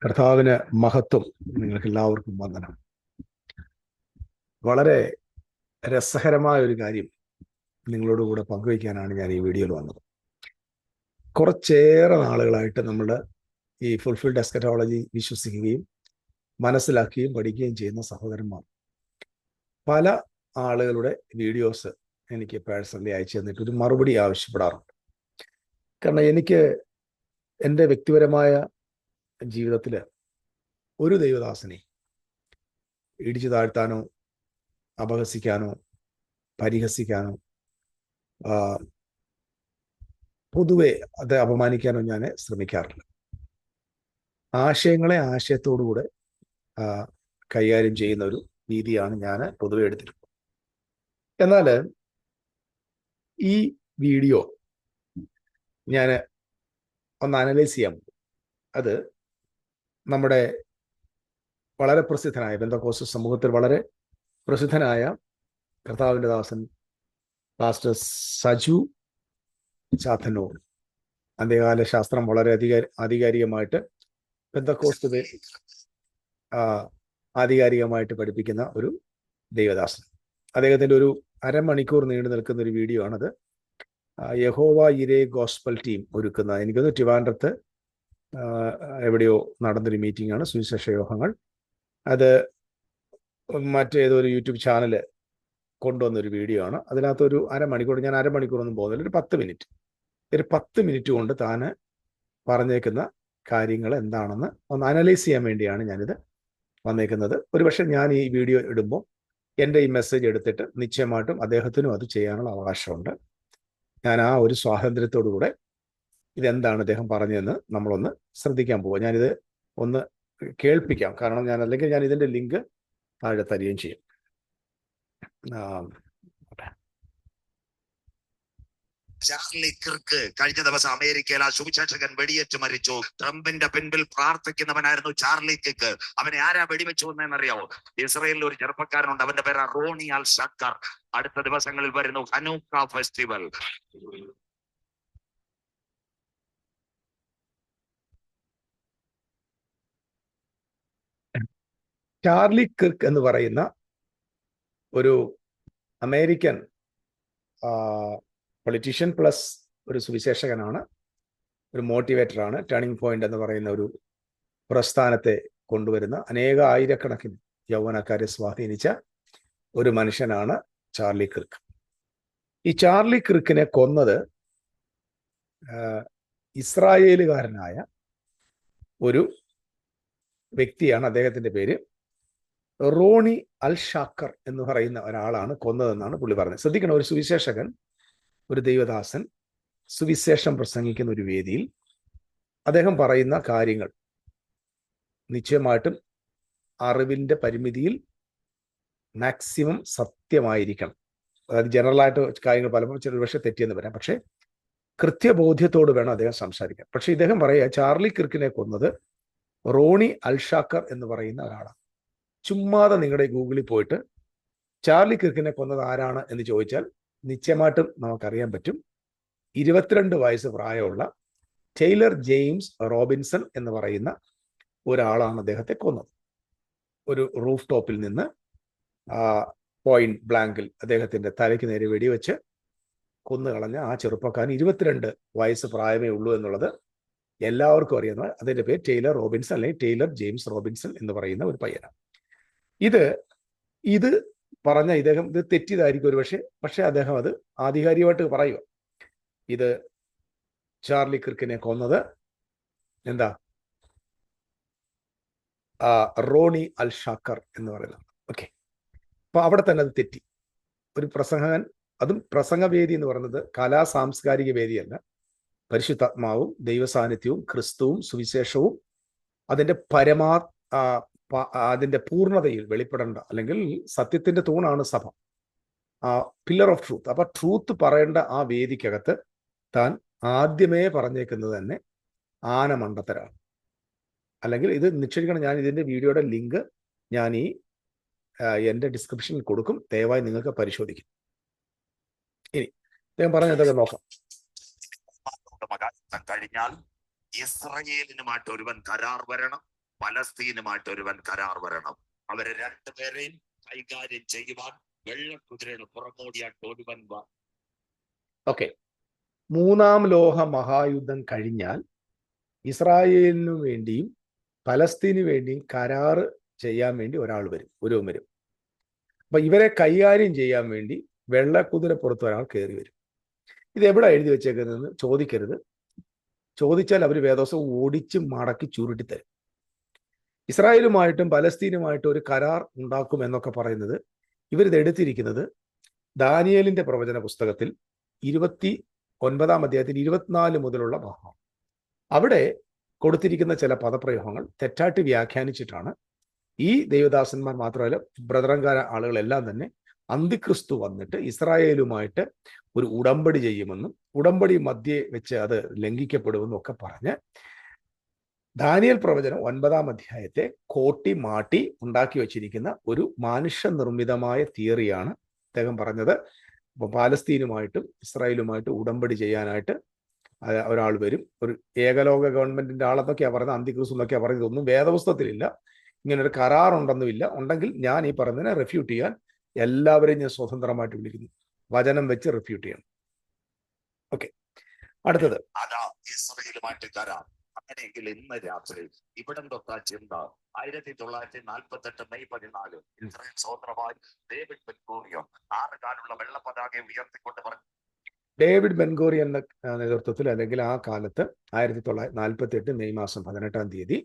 കർത്താവിന് മഹത്വം. നിങ്ങൾക്ക് എല്ലാവർക്കും വന്ദനം. വളരെ രസകരമായ ഒരു കാര്യം നിങ്ങളോട് കൂടെ പങ്കുവയ്ക്കാനാണ് ഞാൻ ഈ വീഡിയോയിൽ വന്നത്. കുറച്ചേറെ നാളുകളായിട്ട് നമ്മൾ ഈ ഫുൾഫിൽഡ് എസ്കറ്റോളജി വിശ്വസിക്കുകയും മനസ്സിലാക്കുകയും പഠിക്കുകയും ചെയ്യുന്ന സഹോദരന്മാർ പല ആളുകളുടെ വീഡിയോസ് എനിക്ക് പേഴ്സണലി അയച്ചു തന്നിട്ട് ഒരു മറുപടി ആവശ്യപ്പെടാറുണ്ട്. കാരണം എനിക്ക് എൻ്റെ വ്യക്തിപരമായ ജീവിതത്തിൽ ഒരു ദൈവദാസനെ ഇടിച്ചു താഴ്ത്താനോ അപഹസിക്കാനോ പരിഹസിക്കാനോ പൊതുവെ അത് അപമാനിക്കാനോ ഞാൻ ശ്രമിക്കാറില്ല. ആശയങ്ങളെ ആശയത്തോടുകൂടെ കൈകാര്യം ചെയ്യുന്ന ഒരു രീതിയാണ് ഞാൻ പൊതുവെ എടുത്തിട്ടുള്ളത്. എന്നാൽ ഈ വീഡിയോ ഞാൻ ഒന്ന് അനലൈസ് ചെയ്യാൻ പോകും. അത് നമ്മുടെ വളരെ പ്രസിദ്ധനായ പെന്തക്കോസ്ത് സമൂഹത്തിൽ വളരെ പ്രസിദ്ധനായ കർത്താവിൻ്റെ ദാസൻ പാസ്റ്റർ സജു ചാത്തന്നൂർ അന്ത്യകാല ശാസ്ത്രം വളരെ ആധികാരികമായിട്ട് പെന്തക്കോസ്ത് ആധികാരികമായിട്ട് പഠിപ്പിക്കുന്ന ഒരു ദൈവദാസൻ. അദ്ദേഹത്തിൻ്റെ ഒരു അരമണിക്കൂർ നീണ്ടു നിൽക്കുന്ന ഒരു വീഡിയോ ആണത്. യഹോവ ഇരേ ഗോസ്പൽ ടീം ഒരുക്കുന്ന, എനിക്കൊന്ന് ട്രിവാൻഡ്രത്ത് എവിടെയോ നടന്നൊരു മീറ്റിംഗ് ആണ്, സുവിശേഷ യോഗങ്ങൾ. അത് മറ്റേതൊരു യൂട്യൂബ് ചാനൽ കൊണ്ടുവന്നൊരു വീഡിയോ ആണ്. അതിനകത്തൊരു അരമണിക്കൂർ, ഞാൻ അരമണിക്കൂറൊന്നും പോകുന്നില്ല, ഒരു 10 മിനിറ്റ് കൊണ്ട് താൻ പറഞ്ഞേക്കുന്ന കാര്യങ്ങൾ എന്താണെന്ന് ഒന്ന് അനലൈസ് ചെയ്യാൻ വേണ്ടിയാണ് ഞാനിത് വന്നേക്കുന്നത്. ഒരുപക്ഷെ ഞാൻ ഈ വീഡിയോ ഇടുമ്പോൾ എൻ്റെ ഈ മെസ്സേജ് എടുത്തിട്ട് നിശ്ചയമായിട്ടും അദ്ദേഹത്തിനും അത് ചെയ്യാനുള്ള അവകാശമുണ്ട്. ഞാൻ ആ ഒരു സ്വാതന്ത്ര്യത്തോടുകൂടെ ഇതെന്താണ് അദ്ദേഹം പറഞ്ഞതെന്ന് നമ്മളൊന്ന് ശ്രദ്ധിക്കാൻ പോവുക. ഞാനിത് ഒന്ന് കേൾപ്പിക്കാം, കാരണം അല്ലെങ്കിൽ ഞാൻ ഇതിൻ്റെ ലിങ്ക് താഴെ തരികയും ചെയ്യും. ചാർലി കിർക്ക് കഴിഞ്ഞ ദിവസം അമേരിക്കയിൽ ആ സുവിശേഷകൻ വെടിയേറ്റ് മരിച്ചു. ട്രംപിന്റെ പിൻപിൽ പ്രാർത്ഥിക്കുന്നവനായിരുന്നു ചാർലി കിർക്ക്. അവനെ ആരാ വെടിവെച്ചു എന്നറിയാവോ? ഇസ്രയേലിൽ ഒരു ചെറുപ്പക്കാരനുണ്ട്, അവന്റെ പേര് റോണി അൽ ഷക്കർ. അടുത്ത ദിവസങ്ങളിൽ വരുന്നു ഹനൂക്ക ഫെസ്റ്റിവൽ. ചാർലി കിർക്ക് എന്ന് പറയുന്ന ഒരു അമേരിക്കൻ പൊളിറ്റീഷ്യൻ പ്ലസ് ഒരു സുവിശേഷകനാണ്, ഒരു മോട്ടിവേറ്ററാണ്. ടേണിംഗ് പോയിന്റ് എന്ന് പറയുന്ന ഒരു പ്രസ്ഥാനത്തെ കൊണ്ടുവരുന്ന ആയിരക്കണക്കിന് യൗവനക്കാരെ സ്വാധീനിച്ച ഒരു മനുഷ്യനാണ് ചാർലി കിർക്ക്. ഈ ചാർലി കിർക്കിനെ കൊന്നത് ഇസ്രായേലുകാരനായ ഒരു വ്യക്തിയാണ്. അദ്ദേഹത്തിന്റെ പേര് റോണി അൽ ഷാക്കർ എന്ന് പറയുന്ന ഒരാളാണ് കൊന്നതെന്നാണ് പുള്ളി പറഞ്ഞത്. ശ്രദ്ധിക്കണം, ഒരു സുവിശേഷകൻ, ഒരു ദൈവദാസൻ സുവിശേഷം പ്രസംഗിക്കുന്ന ഒരു വേദിയിൽ അദ്ദേഹം പറയുന്ന കാര്യങ്ങൾ നിശ്ചയമായിട്ടും അറിവിൻ്റെ പരിമിതിയിൽ മാക്സിമം സത്യമായിരിക്കണം. അതായത് ജനറലായിട്ട് കാര്യങ്ങൾ പലപ്പോഴും ചില പക്ഷേ തെറ്റിയെന്ന് വരാം, പക്ഷേ കൃത്യബോധ്യത്തോട് വേണം അദ്ദേഹം സംസാരിക്കാൻ. പക്ഷെ ഇദ്ദേഹം പറയുക ചാർലി കിർക്കിനെ കൊന്നത് റോണി അൽ ഷാക്കർ എന്ന് പറയുന്ന ഒരാളാണ്. ചുമ്മാതെ നിങ്ങളുടെ ഗൂഗിളിൽ പോയിട്ട് ചാർലി കിർക്കിനെ കൊന്നത് ആരാണ് എന്ന് ചോദിച്ചാൽ നിശ്ചയമായിട്ടും നമുക്കറിയാൻ പറ്റും. 22 വയസ്സ് പ്രായമുള്ള ടൈലർ ജെയിംസ് റോബിൻസൺ എന്ന് പറയുന്ന ഒരാളാണ് അദ്ദേഹത്തെ കൊന്നത്. ഒരു റൂഫ് ടോപ്പിൽ നിന്ന് പോയിന്റ് ബ്ലാങ്കിൽ അദ്ദേഹത്തിന്റെ തലയ്ക്ക് നേരെ വെടിവെച്ച് കൊന്നുകളഞ്ഞ ആ ചെറുപ്പക്കാരൻ 22 വയസ്സ് പ്രായമേ ഉള്ളൂ എന്നുള്ളത് എല്ലാവർക്കും അറിയുന്ന, അതിന്റെ പേര് ടൈലർ റോബിൻസൺ അല്ലെങ്കിൽ ടൈലർ ജെയിംസ് റോബിൻസൺ എന്ന് പറയുന്ന ഒരു പയ്യനാണ്. ഇത് പറഞ്ഞ ഇദ്ദേഹം ഇത് തെറ്റിയതായിരിക്കും ഒരു പക്ഷേ അദ്ദേഹം അത് ആധികാരികമായിട്ട് പറയുക. ഇത് ചാർലി കിർക്കിനെ കൊന്നത് എന്താ റോണി അൽ ഷാക്കർ എന്ന് പറയുന്നത്. ഓക്കെ, അപ്പൊ അവിടെ തന്നെ അത് തെറ്റി. ഒരു പ്രസംഗകൻ, അതും പ്രസംഗവേദി എന്ന് പറയുന്നത് കലാ സാംസ്കാരിക വേദിയല്ല, പരിശുദ്ധാത്മാവും ദൈവസാന്നിധ്യവും ക്രിസ്തുവും സുവിശേഷവും അതിന്റെ പൂർണ്ണതയിൽ വെളിപ്പെടേണ്ട, അല്ലെങ്കിൽ സത്യത്തിന്റെ തൂണാണ് സഭ, പില്ലർ ഓഫ് ട്രൂത്ത്. അപ്പൊ ട്രൂത്ത് പറയേണ്ട ആ വേദിക്കകത്ത് താൻ ആദ്യമേ പറഞ്ഞേക്കുന്നത് തന്നെ ആനമണ്ടത്തരാണ്. അല്ലെങ്കിൽ ഇത് നിശ്ചയിക്കണം, ഞാൻ ഇതിന്റെ വീഡിയോയുടെ ലിങ്ക് ഞാൻ ഈ എൻ്റെ ഡിസ്ക്രിപ്ഷനിൽ കൊടുക്കും, ദയവായി നിങ്ങൾക്ക് പരിശോധിക്കും. ഇനി അദ്ദേഹം പറഞ്ഞതൊക്കെ നോക്കാം. കഴിഞ്ഞാൽ ഇസ്രയേലിനുമായിട്ട് ഒരുവൻ കരാർ വരണം. പലസ്തീനുമായിട്ട് ഒരുവൻ കരാർ വരണം. അവരെ രണ്ടുപേരെയും കൈകാര്യം ചെയ്യുവാൻ വെള്ളക്കുതിരയുടെ പുറമോടിയായിട്ട് ഒരുവൻ ഓക്കെ, മൂന്നാം ലോക മഹായുദ്ധം കഴിഞ്ഞാൽ ഇസ്രായേലിനു വേണ്ടിയും പലസ്തീനു വേണ്ടിയും കരാറ് ചെയ്യാൻ വേണ്ടി ഒരാൾ വരും, ഒരുവൻ വരും. അപ്പൊ ഇവരെ കൈകാര്യം ചെയ്യാൻ വേണ്ടി വെള്ളക്കുതിര പുറത്ത് ഒരാൾ കയറി വരും. ഇത് എവിടെ എഴുതി വെച്ചേക്കുന്നതെന്ന് ചോദിക്കരുത്. ചോദിച്ചാൽ അവർ വേദോസം ഓടിച്ച് മടക്കി ചുരുട്ടിത്തരും. ഇസ്രായേലുമായിട്ടും പലസ്തീനുമായിട്ടും ഒരു കരാർ ഉണ്ടാക്കും എന്നൊക്കെ പറയുന്നത് ഇവരിത് എടുത്തിരിക്കുന്നത് ദാനിയേലിന്റെ പ്രവചന പുസ്തകത്തിൽ 29 അധ്യായത്തിൽ 24 മുതലുള്ള ഭാഗം. അവിടെ കൊടുത്തിരിക്കുന്ന ചില പദപ്രയോഗങ്ങൾ തെറ്റായിട്ട് വ്യാഖ്യാനിച്ചിട്ടാണ് ഈ ദൈവദാസന്മാർ മാത്രമല്ല ബ്രദറങ്കാര ആളുകളെല്ലാം തന്നെ അന്തിക്രിസ്തു വന്നിട്ട് ഇസ്രായേലുമായിട്ട് ഒരു ഉടമ്പടി ചെയ്യുമെന്നും ഉടമ്പടി മധ്യേ വെച്ച് അത് ലംഘിക്കപ്പെടുമെന്നും ഒക്കെ പറഞ്ഞ് ദാനിയേൽ പ്രവചനം 9 അധ്യായത്തെ കോട്ടി മാട്ടി ഉണ്ടാക്കി വെച്ചിരിക്കുന്ന ഒരു മനുഷ്യ നിർമ്മിതമായ തിയറിയാണ് അദ്ദേഹം പറഞ്ഞത്. അപ്പൊ പാലസ്തീനുമായിട്ടും ഇസ്രായേലുമായിട്ടും ഉടമ്പടി ചെയ്യാനായിട്ട് ഒരാൾ വരും, ഒരു ഏകലോക ഗവൺമെന്റിന്റെ ആളെന്നൊക്കെയാണ് പറയുന്നത്, അന്തിക്രിസ്തു എന്നൊക്കെയാണ് പറയുന്നത്. ഒന്നും വേദപുസ്തകത്തിലില്ല, ഇങ്ങനൊരു കരാറുണ്ടെന്നുമില്ല. ഉണ്ടെങ്കിൽ ഞാൻ ഈ പറഞ്ഞതിനെ റെഫ്യൂട്ട് ചെയ്യാൻ എല്ലാവരെയും ഞാൻ സ്വതന്ത്രമായിട്ട് വിളിക്കുന്നു. വചനം വെച്ച് റെഫ്യൂട്ട് ചെയ്യണം. ഓക്കെ, അടുത്തത് അതാ ഇസ്രായേലുമായിട്ട് കരാർ. അങ്ങനെയെങ്കിൽ ഇന്ന് രാത്രി ഇവിടം തൊട്ടാ ചിന്ത 1948 മെയ് 14 ഇസ്രായേൽ സ്വതന്ത്രമായി ഡേവിഡ് ബെൻഗൂറിയോൻ 6 കാലുള്ള വെള്ള പതാക ഉയർത്തിക്കൊണ്ട് പറഞ്ഞു. ഡേവിഡ് ബെൻഗൂറിയന്റെ നേതൃത്വത്തിൽ അല്ലെങ്കിൽ ആ കാലത്ത് 1948 മെയ് മാസം 18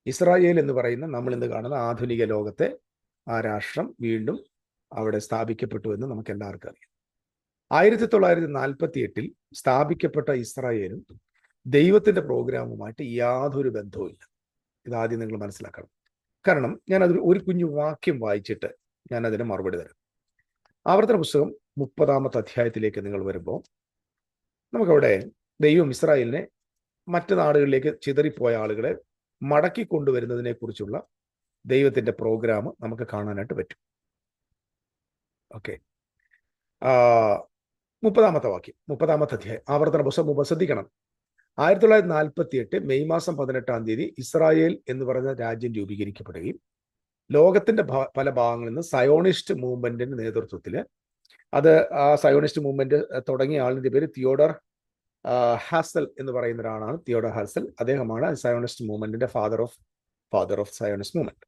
ഇസ്രായേൽ എന്ന് പറയുന്ന നമ്മൾ ഇന്ന് കാണുന്ന ആധുനിക ലോകത്തെ ആ രാഷ്ട്രം വീണ്ടും അവിടെ സ്ഥാപിക്കപ്പെട്ടു എന്ന് നമുക്ക് എല്ലാവർക്കും അറിയാം. 1948 സ്ഥാപിക്കപ്പെട്ട ഇസ്രായേലും ദൈവത്തിന്റെ പ്രോഗ്രാമുമായിട്ട് യാതൊരു ബന്ധവുമില്ല. ഇതാദ്യം നിങ്ങൾ മനസ്സിലാക്കണം. കാരണം ഞാൻ അതിൽ ഒരു കുഞ്ഞു വാക്യം വായിച്ചിട്ട് ഞാൻ അതിന് മറുപടി തരാം. ആവർത്തന പുസ്തകം 30 അധ്യായത്തിലേക്ക് നിങ്ങൾ വരുമ്പോൾ നമുക്കവിടെ ദൈവം ഇസ്രായേലിനെ മറ്റു നാടുകളിലേക്ക് ചിതറിപ്പോയ ആളുകളെ മടക്കി കൊണ്ടുവരുന്നതിനെ കുറിച്ചുള്ള ദൈവത്തിന്റെ പ്രോഗ്രാം നമുക്ക് കാണാനായിട്ട് പറ്റും. ഓക്കെ, 30 വാക്യം 30 അധ്യായം ആവർത്തന പുസ്തകം. ശ്രദ്ധിക്കണം, 1948 മെയ് മാസം 18 ഇസ്രായേൽ എന്ന് പറയുന്ന രാജ്യം രൂപീകരിക്കപ്പെടുകയും ലോകത്തിന്റെ പല ഭാഗങ്ങളിൽ നിന്ന് സയോണിസ്റ്റ് മൂവ്മെന്റിന്റെ നേതൃത്വത്തിൽ അത് ആ സയോണിസ്റ്റ് മൂവ്മെന്റ് തുടങ്ങിയ ആളിന്റെ പേര് തിയോഡർ ഹാസൽ എന്ന് പറയുന്ന ഒരാളാണ്. തിയോഡർ ഹാസൽ, അദ്ദേഹമാണ് സയോണിസ്റ്റ് മൂവ്മെന്റിന്റെ ഫാദർ ഓഫ് സയോണിസ്റ്റ് മൂവ്മെന്റ്.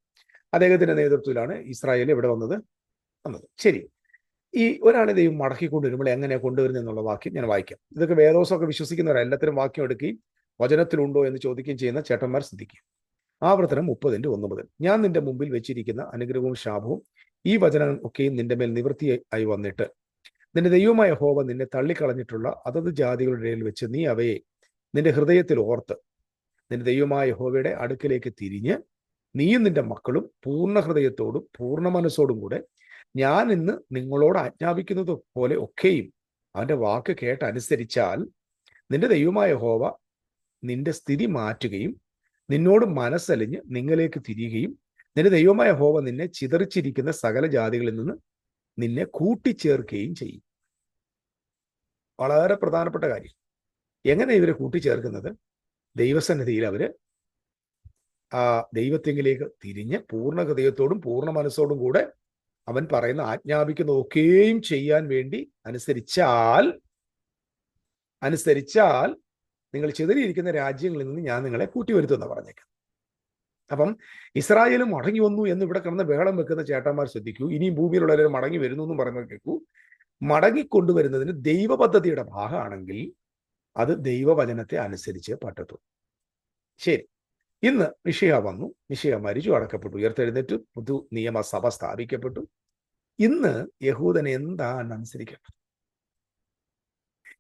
അദ്ദേഹത്തിന്റെ നേതൃത്വത്തിലാണ് ഇസ്രായേൽ ഇവിടെ വന്നത്. ശരി, ഈ ഒരാളെ ദൈവം മടക്കിക്കൊണ്ടുവരുമ്പോൾ എങ്ങനെയാണ് കൊണ്ടുവരുന്നത് എന്നുള്ള വാക്യം ഞാൻ വായിക്കാം. ഇതൊക്കെ വേദോസമൊക്കെ വിശ്വസിക്കുന്നവർ എല്ലാത്തിനും വാക്യം എടുക്കുകയും വചനത്തിലുണ്ടോ എന്ന് ചോദിക്കുകയും ചെയ്യുന്ന ചേട്ടന്മാർ ശ്രദ്ധിക്കുക. ആവർത്തനം 30:1 മുതൽ. ഞാൻ നിന്റെ മുമ്പിൽ വെച്ചിരിക്കുന്ന അനുഗ്രഹവും ശാപവും ഈ വചനം ഒക്കെയും നിന്റെ മേൽ നിവൃത്തിയായി വന്നിട്ട് നിന്റെ ദൈവമായ യഹോവ നിന്നെ തള്ളിക്കളഞ്ഞിട്ടുള്ള അതത് ജാതികളുടെ ഇടയിൽ വെച്ച് നീ അവയെ നിന്റെ ഹൃദയത്തിൽ ഓർത്ത് നിന്റെ ദൈവമായ യഹോവയുടെ അടുക്കിലേക്ക് തിരിഞ്ഞ് നീയും നിന്റെ മക്കളും പൂർണ്ണ ഹൃദയത്തോടും പൂർണ്ണ മനസ്സോടും കൂടെ ഞാൻ ഇന്ന് നിങ്ങളോട് ആജ്ഞാപിക്കുന്നത് പോലെ ഒക്കെയും അവന്റെ വാക്ക് കേട്ടനുസരിച്ചാൽ നിന്റെ ദൈവമായ യഹോവ നിന്റെ സ്ഥിതി മാറ്റുകയും നിന്നോട് മനസ്സലിഞ്ഞ് നിങ്ങളിലേക്ക് തിരിയുകയും നിന്റെ ദൈവമായ യഹോവ നിന്നെ ചിതറിച്ചിരിക്കുന്ന സകല ജാതികളിൽ നിന്ന് നിന്നെ കൂട്ടിച്ചേർക്കുകയും ചെയ്യും. വളരെ പ്രധാനപ്പെട്ട കാര്യം. എങ്ങനെ ഇവരെ കൂട്ടിച്ചേർക്കുന്നത്? ദൈവസന്നിധിയിൽ അവര് ആ ദൈവത്തെങ്കിലേക്ക് തിരിഞ്ഞ് പൂർണ്ണ ഹൃദയത്തോടും പൂർണ്ണ മനസ്സോടും കൂടെ അവൻ പറയുന്ന ആജ്ഞാപിക്കുന്നതൊക്കെയും ചെയ്യാൻ വേണ്ടി അനുസരിച്ചാൽ നിങ്ങൾ ചിതറിയിരിക്കുന്ന രാജ്യങ്ങളിൽ നിന്ന് ഞാൻ നിങ്ങളെ കൂട്ടിവരുത്തുമെന്ന് പറഞ്ഞേക്കാം. അപ്പം ഇസ്രായേലും മടങ്ങി വന്നു എന്ന് ഇവിടെ കിടന്ന് ബഹളം വെക്കുന്ന ചേട്ടന്മാർ ശ്രദ്ധിക്കൂ. ഇനിയും ഭൂമിയിലുള്ളവർ മടങ്ങി വരുന്നു എന്നും പറയുന്നത് കേൾക്കൂ. മടങ്ങിക്കൊണ്ടുവരുന്നതിന് ദൈവ പദ്ധതിയുടെ ഭാഗമാണെങ്കിൽ അത് ദൈവവചനത്തെ അനുസരിച്ച് പറ്റത്തു. ശരി, ഇന്ന് മിശിഹ വന്നു, മിശിഹ മരിച്ചു അടക്കപ്പെട്ടു, ഉയർത്തെഴുന്നേറ്റു, പുതു നിയമസഭ സ്ഥാപിക്കപ്പെട്ടു. ഇന്ന് യഹൂദൻ എന്താണ് അനുസരിക്കേണ്ടത്?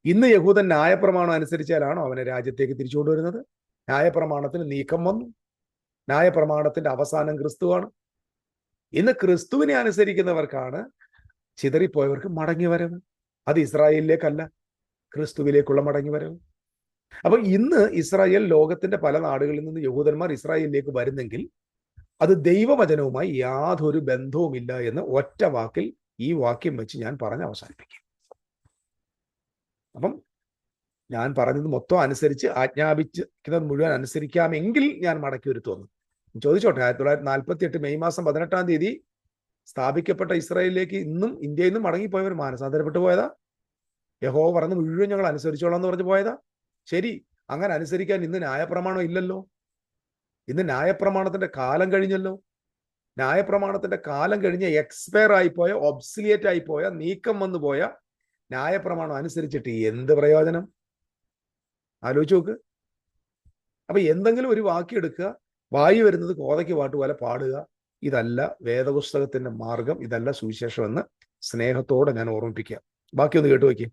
ഇന്ന് യഹൂദൻ ന്യായപ്രമാണം അനുസരിച്ചാലാണോ അവനെ രാജ്യത്തേക്ക് തിരിച്ചുകൊണ്ടുവരുന്നത്? ന്യായപ്രമാണത്തിന് നീക്കം വന്നു. ന്യായപ്രമാണത്തിന്റെ അവസാനം ക്രിസ്തുവാണ്. ഇന്ന് ക്രിസ്തുവിനെ അനുസരിക്കുന്നവർക്കാണ് ചിതറിപ്പോയവർക്ക് മടങ്ങി വരവ്. അത് ഇസ്രായേലിലേക്കല്ല, ക്രിസ്തുവിലേക്കുള്ള മടങ്ങി വരവ്. അപ്പൊ ഇന്ന് ഇസ്രായേൽ ലോകത്തിന്റെ പല നാടുകളിൽ നിന്ന് യഹൂദന്മാർ ഇസ്രായേലിലേക്ക് വരുന്നെങ്കിൽ അത് ദൈവവചനവുമായി യാതൊരു ബന്ധവുമില്ല എന്ന് ഒറ്റ വാക്കിൽ ഈ വാക്യം വെച്ച് ഞാൻ പറഞ്ഞ് അവസാനിപ്പിക്കും. അപ്പം ഞാൻ പറഞ്ഞത് മൊത്തം അനുസരിച്ച് ആജ്ഞാപിക്കുന്നത് മുഴുവൻ അനുസരിക്കാമെങ്കിൽ ഞാൻ മടക്കി വരുത്തുവന്നു. ചോദിച്ചോട്ടെ, 1948 മെയ് മാസം 18 സ്ഥാപിക്കപ്പെട്ട ഇസ്രായേലിലേക്ക് ഇന്നും ഇന്ത്യയിൽ നിന്നും മടങ്ങിപ്പോയവർ മാനസാന്തരപ്പെട്ടു പോയതാ. യഹോവ പറഞ്ഞ് മുഴുവൻ ഞങ്ങൾ അനുസരിച്ചോളാം എന്ന് പറഞ്ഞ് പോയതാ. ശരി, അങ്ങനെ അനുസരിക്കാൻ ഇന്ന് ന്യായപ്രമാണം ഇല്ലല്ലോ. ഇന്ന് ന്യായപ്രമാണത്തിന്റെ കാലം കഴിഞ്ഞല്ലോ. ന്യായപ്രമാണത്തിന്റെ കാലം കഴിഞ്ഞ് എക്സ്പയർ ആയിപ്പോയ, ഒബ്സിലിയേറ്റ് ആയിപ്പോയ, നീക്കം വന്നു പോയ ന്യായപ്രമാണം അനുസരിച്ചിട്ട് എന്ത് പ്രയോജനം? ആലോചിച്ച് നോക്ക്. അപ്പൊ എന്തെങ്കിലും ഒരു വാക്യം എടുക്കുക, വായി വരുന്നത് കോതയ്ക്ക് പാട്ട് പോലെ പാടുക. ഇതല്ല വേദപുസ്തകത്തിന്റെ മാർഗം, ഇതല്ല സുവിശേഷം എന്ന് സ്നേഹത്തോടെ ഞാൻ ഓർമ്മിപ്പിക്കുക. ബാക്കിയൊന്ന് കേട്ടു വയ്ക്കുക.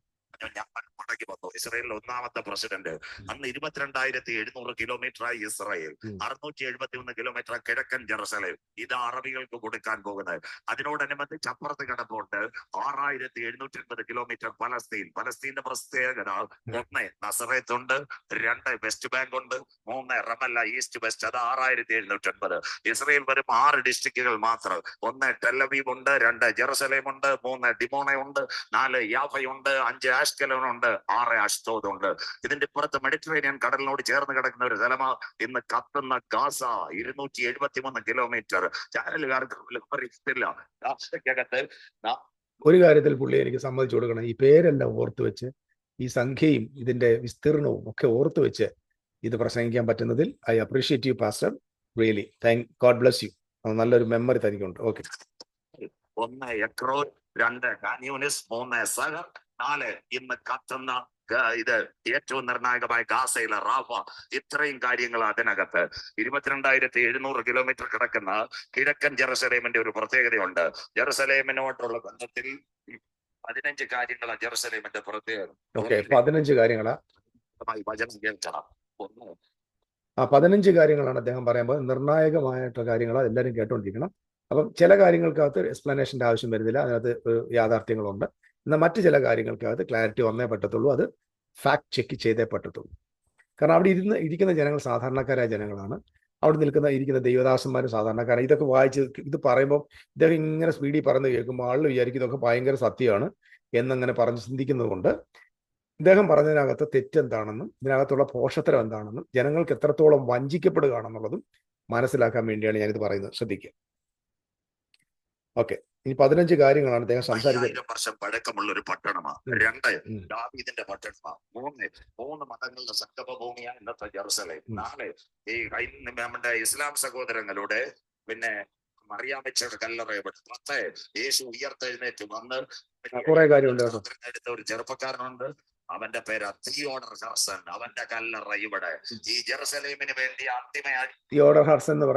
ഞാൻ മടങ്ങി വന്നു. ഇസ്രായേലിലെ ഒന്നാമത്തെ പ്രസിഡന്റ് അന്ന് 22,700 കിലോമീറ്ററായി ഇസ്രായേൽ, 671 കിലോമീറ്റർ കിഴക്കൻ ജെറുസലേം. ഇത് അറബികൾക്ക് കൊടുക്കാൻ പോകുന്നത്. അതിനോടനുബന്ധിച്ച് അപ്പുറത്ത് കിടപ്പുണ്ട് 6,780 കിലോമീറ്റർ പലസ്തീൻ. പലസ്തീന്റെ പ്രത്യേകത 1 നസറേത്ത് ഉണ്ട്, 2 വെസ്റ്റ് ബാങ്ക് ഉണ്ട്, 3 റമല്ല ഈസ്റ്റ് വെസ്റ്റ്. അത് 6,780. ഇസ്രായേൽ വരും 6 ഡിസ്ട്രിക്റ്റുകൾ മാത്രം. 1 ടെലവീവ് ഉണ്ട്, 2 ജെറുസലേം ഉണ്ട്, 3 ഡിമോണ ഉണ്ട്, 4 യാഫയുണ്ട്, 5 ആഷ്കലോൺ ഉണ്ട്, 6 അഷ്തോദ് ഉണ്ട്. ഇതിന്റെ ഇപ്പുറത്ത് മെഡിറ്ററേനിയൻ കടലിനോട് ചേർന്ന് കിടക്കുന്ന ഒരു സ്ഥലമാ ഇന്ന് കത്തുന്ന ഗാസ. 273 കിലോമീറ്റർ. ചാനലുകാർക്ക് അറിയത്തില്ല. ഗാസയ്ക്കകത്ത് ഒരു കാര്യത്തിൽ പുള്ളി എനിക്ക് സമ്മതിച്ചു കൊടുക്കണം. ഈ പേരെല്ലാം ഓർത്തു വെച്ച്, ഈ സംഖ്യയും ഇതിന്റെ വിസ്തീർണവും ഒക്കെ ഓർത്തു വെച്ച് ഇത് പ്രസംഗിക്കാൻ പറ്റുന്നതിൽ I appreciate you pastor. Really God bless you. നല്ലൊരു മെമ്മറി തനിക്കുണ്ട്. ഓക്കെ. 1 എക്രോൻ, 2 കാന്യൂനിസ്, 3 സഹർ, 4 ഇന്ന് കത്തുന്ന ഇത് ഏറ്റവും നിർണായകമായ ഗാസയിലെ റാഫ. ഇത്രയും കാര്യങ്ങൾ അതിനകത്ത്. 22,700 കിലോമീറ്റർ കിടക്കുന്ന കിഴക്കൻ ജെറുസലേമിന്റെ ഒരു പ്രത്യേകതയുണ്ട്. ജെറുസലേമിനോട്ടുള്ള ബന്ധത്തിൽ 15 കാര്യങ്ങളാണ് ജെറുസലേമിന്റെ പ്രത്യേകത. 15 കാര്യങ്ങളാ വചനം കേൾക്കണം. 1 15 കാര്യങ്ങളാണ് അദ്ദേഹം പറയുമ്പോൾ. നിർണായകമായിട്ടുള്ള കാര്യങ്ങൾ എല്ലാവരും കേട്ടോണ്ടിരിക്കണം. അപ്പം ചില കാര്യങ്ങൾക്കകത്ത് എക്സ്പ്ലനേഷന്റെ ആവശ്യം വരുന്നില്ല, അതിനകത്ത് യാഥാർത്ഥ്യങ്ങളുണ്ട്. എന്നാൽ മറ്റു ചില കാര്യങ്ങൾക്കകത്ത് ക്ലാരിറ്റി വന്നേ പറ്റത്തുള്ളൂ, അത് ഫാക്ട് ചെക്ക് ചെയ്തേ പറ്റത്തുള്ളൂ. കാരണം അവിടെ ഇരിക്കുന്ന ജനങ്ങൾ സാധാരണക്കാരായ ജനങ്ങളാണ്. അവിടെ ഇരിക്കുന്ന ദൈവദാസന്മാരും സാധാരണക്കാരാണ്. ഇതൊക്കെ വായിച്ച് ഇത് പറയുമ്പോൾ ഇദ്ദേഹം ഇങ്ങനെ സ്പീഡിൽ പറയുന്നത് കേൾക്കുമ്പോൾ ആളുകൾ വിചാരിക്കും ഇതൊക്കെ ഭയങ്കര സത്യമാണ് എന്നങ്ങനെ പറഞ്ഞ് ചിന്തിക്കുന്നത് കൊണ്ട് ഇദ്ദേഹം പറഞ്ഞതിനകത്ത് തെറ്റെന്താണെന്നും ഇതിനകത്തുള്ള പോഷത്തരം എന്താണെന്നും ജനങ്ങൾക്ക് എത്രത്തോളം വഞ്ചിക്കപ്പെടുകയാണെന്നുള്ളതും മനസ്സിലാക്കാൻ വേണ്ടിയാണ് ഞാനിത് പറയുന്നത്. ശ്രദ്ധിക്കുക. ഓക്കെ, ഇനി 15 കാര്യങ്ങളാണ് അദ്ദേഹം സംസാരിക്കുന്നത്. 5000 വർഷം പഴക്കമുള്ള ഒരു പട്ടണമാണ്. 2 ദാവീദിന്റെ പട്ടണമാണ്. 3 മതങ്ങളുടെ സംഗമഭൂമിയാണ് ഇന്നത്തെ ജെറുസലേം. 4 ഈ നമ്മുടെ ഇസ്ലാം സഹോദരങ്ങളുടെ പിന്നെ മറിയാമ്മയുടെ കല്ലറയപ്പെട്ടു. 10 യേശു ഉയർത്തെഴുന്നേറ്റ് വന്ന് കുറെ കാര്യമുണ്ട്. എടുത്ത ഒരു ചെറുപ്പക്കാരനുണ്ട്, അവന്റെ പേര് തിയോഡർ ഹർസൻ. അവന്റെ കല്ലറ ഇവിടെ ഈ ജെറുസലേമിന് വേണ്ടി അന്തിമയായി. തിയോഡർ ഹർസൻ എന്ന്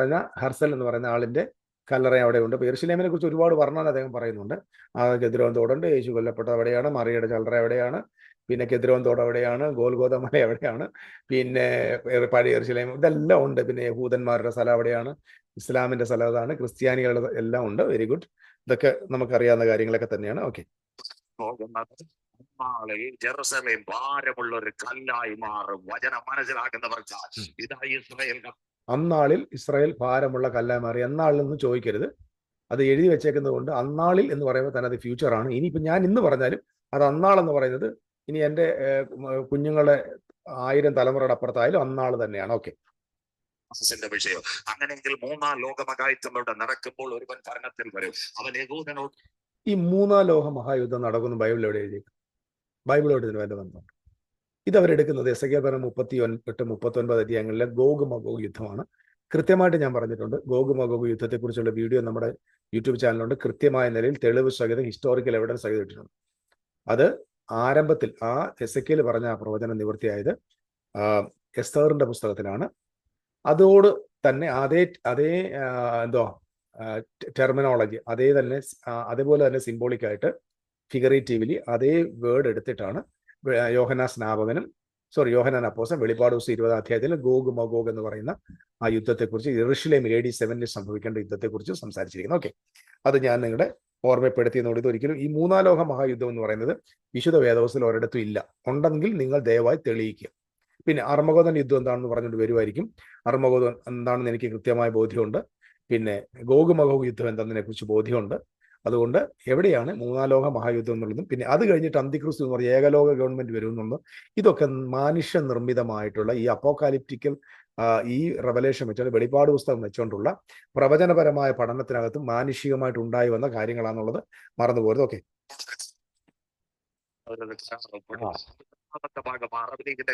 പറയുന്ന ആളിന്റെ കല്ലറ അവിടെ ഉണ്ട്. യെരുശലേമിനെ കുറിച്ച് ഒരുപാട് വർണ്ണന അദ്ദേഹം പറയുന്നുണ്ട്. കെദ്രോൻ തോടുണ്ട്, യേശു കൊല്ലപ്പെട്ടത് അവിടെയാണ്, മറിയയുടെ കല്ലറ എവിടെയാണ്, പിന്നെ കെദ്രോൻ തോട് എവിടെയാണ്, ഗോൽഗോഥ മല എവിടെയാണ്, പിന്നെ പഴയ യെരുശലേം ഇതെല്ലാം ഉണ്ട്. പിന്നെ യഹൂദന്മാരുടെ സ്ഥലം എവിടെയാണ്, ഇസ്ലാമിന്റെ സ്ഥലം അതാണ്, ക്രിസ്ത്യാനികളുടെ എല്ലാം ഉണ്ട്. Very good. ഇതൊക്കെ നമുക്കറിയാവുന്ന കാര്യങ്ങളൊക്കെ തന്നെയാണ്. ഓക്കെ. ജെറുസലേം ഭാരമുള്ള ഒരു കല്ലായി മാറും. വചനം മനസ്സിലാക്കുന്നവർക്ക് ഇതായി ഇസ്രായേൽ. അന്നാളിൽ ഇസ്രായേൽ ഭാരമുള്ള കല്ലായി മാറി. എന്നാളിലൊന്നും ചോദിക്കരുത്, അത് എഴുതി വെച്ചേക്കുന്നത് കൊണ്ട്. അന്നാളിൽ എന്ന് പറയുമ്പോൾ തന്നെ അത് ഫ്യൂച്ചറാണ്. ഇനിയിപ്പോൾ ഞാൻ ഇന്ന് പറഞ്ഞാലും അത് അന്നാളെന്ന് പറയുന്നത് ഇനി എൻ്റെ കുഞ്ഞുങ്ങളുടെ 1000 തലമുറയുടെ അപ്പുറത്തായാലും അന്നാൾ തന്നെയാണ്. ഓക്കെ. വിഷയം അങ്ങനെയെങ്കിൽ 3-ാം ലോകമഹായുദ്ധം ഇവിടെ നടക്കുമ്പോൾ ഒരുവൻ ഭരണത്തിൽ വരും. അവൻ യഹൂദനോട് ഈ 3-ാം ലോക മഹായുദ്ധം നടക്കുന്നു ബൈബിൾ എവിടെ എഴുതിയേക്കും? ബൈബിളോട് ഇതിന് വേണ്ട ബന്ധമുണ്ട്. ഇതവരെടുക്കുന്നത് എസെക്കിയേൽ 38-39 അധ്യായങ്ങളിലെ ഗോഗ് മഗോഗ് യുദ്ധമാണ്. കൃത്യമായിട്ട് ഞാൻ പറഞ്ഞിട്ടുണ്ട്. ഗോഗ് മഗോഗ് യുദ്ധത്തെക്കുറിച്ചുള്ള വീഡിയോ നമ്മുടെ യൂട്യൂബ് ചാനലുണ്ട്. കൃത്യമായ നിലയിൽ തെളിവ് സഹിതം ഹിസ്റ്റോറിക്കൽ എവിഡൻസ് സഹിതം ഇട്ടിട്ടുണ്ട്. അത് ആരംഭത്തിൽ എസെക്കിയേൽ പറഞ്ഞ ആ പ്രവചനം നിവൃത്തിയായത് എസ്തേറിന്റെ പുസ്തകത്തിലാണ്. അതോട് തന്നെ അതേ ടെർമിനോളജി അതേപോലെ തന്നെ സിംബോളിക്കായിട്ട് ഫിഗറേറ്റീവ്ലി അതേ വേർഡ് എടുത്തിട്ടാണ് യോഹന്നാൻ അപ്പോസ്തലൻ വെളിപ്പാട് 20-ാം അധ്യായത്തിൽ ഗോഗ് മഗോഗ് എന്ന് പറയുന്ന ആ യെരുശലേം യെരുശലേമിൽ AD 7 സംഭവിക്കേണ്ട യുദ്ധത്തെക്കുറിച്ച് സംസാരിച്ചിരിക്കുന്നു. ഓക്കെ, അത് ഞാൻ നിങ്ങളുടെ ഓർമ്മപ്പെടുത്തിയെന്നോട്. ഇതൊരിക്കലും ഈ 3-ാം ലോക മഹായുദ്ധം എന്ന് പറയുന്നത് വിശുദ്ധ വേദപുസ്തകത്തിൽ ഒരിടത്തും ഇല്ല. ഉണ്ടെങ്കിൽ നിങ്ങൾ ദയവായി തെളിയിക്കുക. പിന്നെ അർമഗദോൻ യുദ്ധം എന്താണെന്ന് പറഞ്ഞുകൊണ്ട് വരുമായിരിക്കും. അർമഗദോൻ എന്താണെന്ന് എനിക്ക് കൃത്യമായ ബോധ്യമുണ്ട്. പിന്നെ ഗോഗ് മഗോഗ് യുദ്ധം എന്താണെന്നതിനെ കുറിച്ച് ബോധ്യമുണ്ട്. അതുകൊണ്ട് എവിടെയാണ് മൂന്നാം ലോക മഹായുദ്ധം എന്നുള്ളതും പിന്നെ അത് കഴിഞ്ഞിട്ട് അന്തിക്രിസ്തു എന്ന് പറഞ്ഞ ഏകലോക ഗവൺമെന്റ് വരും എന്നുള്ളതും ഇതൊക്കെ മനുഷ്യ നിർമ്മിതമായിട്ടുള്ള ഈ അപ്പോകാലിപ്റ്റിക്കൽ ഈ റെവലേഷൻ വെച്ചാൽ വെളിപ്പാട് പുസ്തകം വെച്ചുകൊണ്ടുള്ള പ്രവചനപരമായ പഠനത്തിനകത്ത് മാനുഷികമായിട്ട് ഉണ്ടായി വന്ന കാര്യങ്ങളാണെന്നുള്ളത് മറന്നുപോകരുത്. ഓക്കെ, ഭാഗം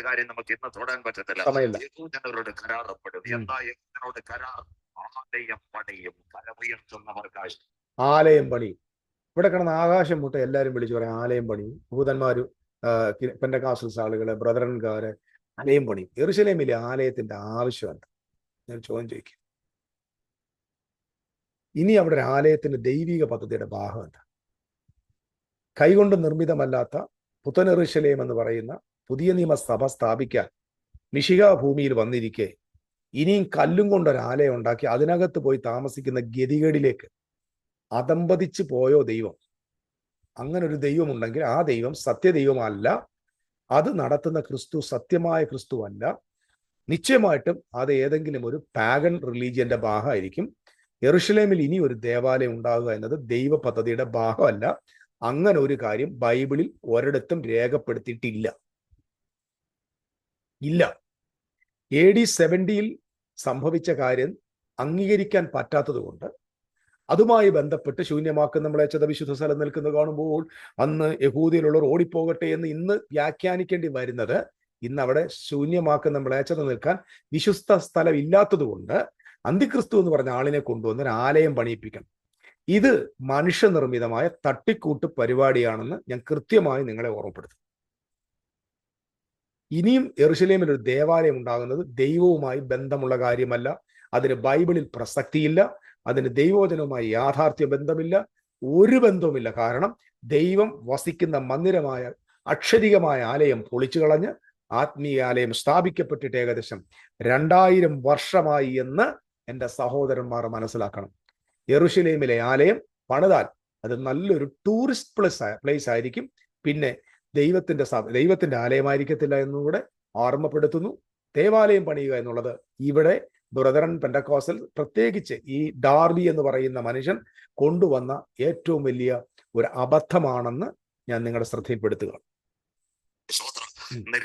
കാര്യം നമുക്ക് ഇന്ന് തൊടാൻ പറ്റത്തില്ല. യഹൂദനോട് കരാറപ്പെടും. എന്താ യഹൂദനോട് കരാർ? ആലയം പണിയും, കരമുയർത്തുന്നവർക്കായി ആലയം പണിയും. ഇവിടെ കിടന്ന് ആകാശം മുട്ട എല്ലാവരും വിളിച്ചു പറയാം ആലയം പണിയും. ഭൂതന്മാരും പെന്തക്കോസ്റ്റൽസ് ആളുകള് ബ്രദറൻകാര് ആലയം പണിയും. യെരൂശലേമിലെ ആലയത്തിന്റെ ആവശ്യമുണ്ട്. ഞാൻ ചോദ്യം ചോദിക്കും, ഇനി അവിടെ ഒരു ആലയത്തിന്റെ ദൈവിക പദ്ധതിയുടെ ഭാഗം എന്താ? കൈകൊണ്ട് നിർമ്മിതമല്ലാത്ത പുത്തൻ യെരൂശലേം എന്ന് പറയുന്ന പുതിയ നിയമസഭ സ്ഥാപിക്കാൻ മിശിഹ ഭൂമിയിൽ വന്നിരിക്കെ ഇനിയും കല്ലും കൊണ്ടൊരു ആലയം ഉണ്ടാക്കി അതിനകത്ത് പോയി താമസിക്കുന്ന ഗതികേടിലേക്ക് അതമ്പതിച്ചു പോയോ ദൈവം? അങ്ങനെ ഒരു ദൈവമുണ്ടെങ്കിൽ ആ ദൈവം സത്യദൈവമല്ല, അത് നടത്തുന്ന ക്രിസ്തു സത്യമായ ക്രിസ്തു അല്ല. നിശ്ചയമായിട്ടും അത് ഏതെങ്കിലും ഒരു പാഗൻ റിലീജിയന്റെ ഭാഗമായിരിക്കും. യെരൂശലേമിൽ ഇനി ഒരു ദേവാലയം ഉണ്ടാകുക എന്നത് ദൈവ പദ്ധതിയുടെ ഭാഗമല്ല. അങ്ങനെ ഒരു കാര്യം ബൈബിളിൽ ഒരിടത്തും രേഖപ്പെടുത്തിയിട്ടില്ല. ഇല്ല. AD 70 സംഭവിച്ച കാര്യം അംഗീകരിക്കാൻ പറ്റാത്തത് കൊണ്ട് അതുമായി ബന്ധപ്പെട്ട് ശൂന്യമാക്കുന്ന മ്ലേച്ഛത വിശുദ്ധ സ്ഥലം നിൽക്കുന്നത് കാണുമ്പോൾ അന്ന് യഹൂദിയിലുള്ളവർ ഓടിപ്പോകട്ടെ എന്ന് ഇന്ന് വ്യാഖ്യാനിക്കേണ്ടി വരുന്നത്, ഇന്ന് അവിടെ ശൂന്യമാക്കുന്ന മ്ലേച്ഛത നിൽക്കാൻ വിശുദ്ധ സ്ഥലം ഇല്ലാത്തത് കൊണ്ട് അന്തിക്രിസ്തു എന്ന് പറഞ്ഞ ആളിനെ കൊണ്ടുവന്ന് ഒരു ആലയം പണിയിപ്പിക്കണം. ഇത് മനുഷ്യനിർമ്മിതമായ തട്ടിക്കൂട്ട് പരിപാടിയാണെന്ന് ഞാൻ കൃത്യമായി നിങ്ങളെ ഓർമ്മപ്പെടുത്തും. ഇനിയും യെരൂശലേമിൽ ഒരു ദേവാലയം ഉണ്ടാകുന്നത് ദൈവവുമായി ബന്ധമുള്ള കാര്യമല്ല. അതിന് ബൈബിളിൽ പ്രസക്തിയില്ല. അതിന് ദൈവവചനവുമായി യാഥാർത്ഥ്യ ബന്ധമില്ല, ഒരു ബന്ധവുമില്ല. കാരണം ദൈവം വസിക്കുന്ന മന്ദിരമായ അക്ഷരികമായ ആലയം പൊളിച്ചു കളഞ്ഞ് ആത്മീയ ആലയം സ്ഥാപിക്കപ്പെട്ടിട്ട് ഏകദേശം 2000 വർഷമായി എന്ന് എൻ്റെ സഹോദരന്മാർ മനസ്സിലാക്കണം. യെരൂശലേമിലെ ആലയം പണിതാൽ അത് നല്ലൊരു ടൂറിസ്റ്റ് പ്ലേസ് ആയിരിക്കും. പിന്നെ ദൈവത്തിന്റെ ആലയമായിരിക്കത്തില്ല എന്നുകൂടെ ഓർമ്മപ്പെടുത്തുന്നു. ദേവാലയം പണിയുക എന്നുള്ളത് ഇവിടെ ബ്രദറൻ പെന്തക്കോസ്റ്റൽ പ്രത്യേകിച്ച് ഈ ഡാർബി എന്ന് പറയുന്ന മനുഷ്യൻ കൊണ്ടുവന്ന ഏറ്റവും വലിയ ഒരു അബദ്ധമാണെന്ന് ഞാൻ നിങ്ങളുടെ ശ്രദ്ധയിൽപ്പെടുത്തുക.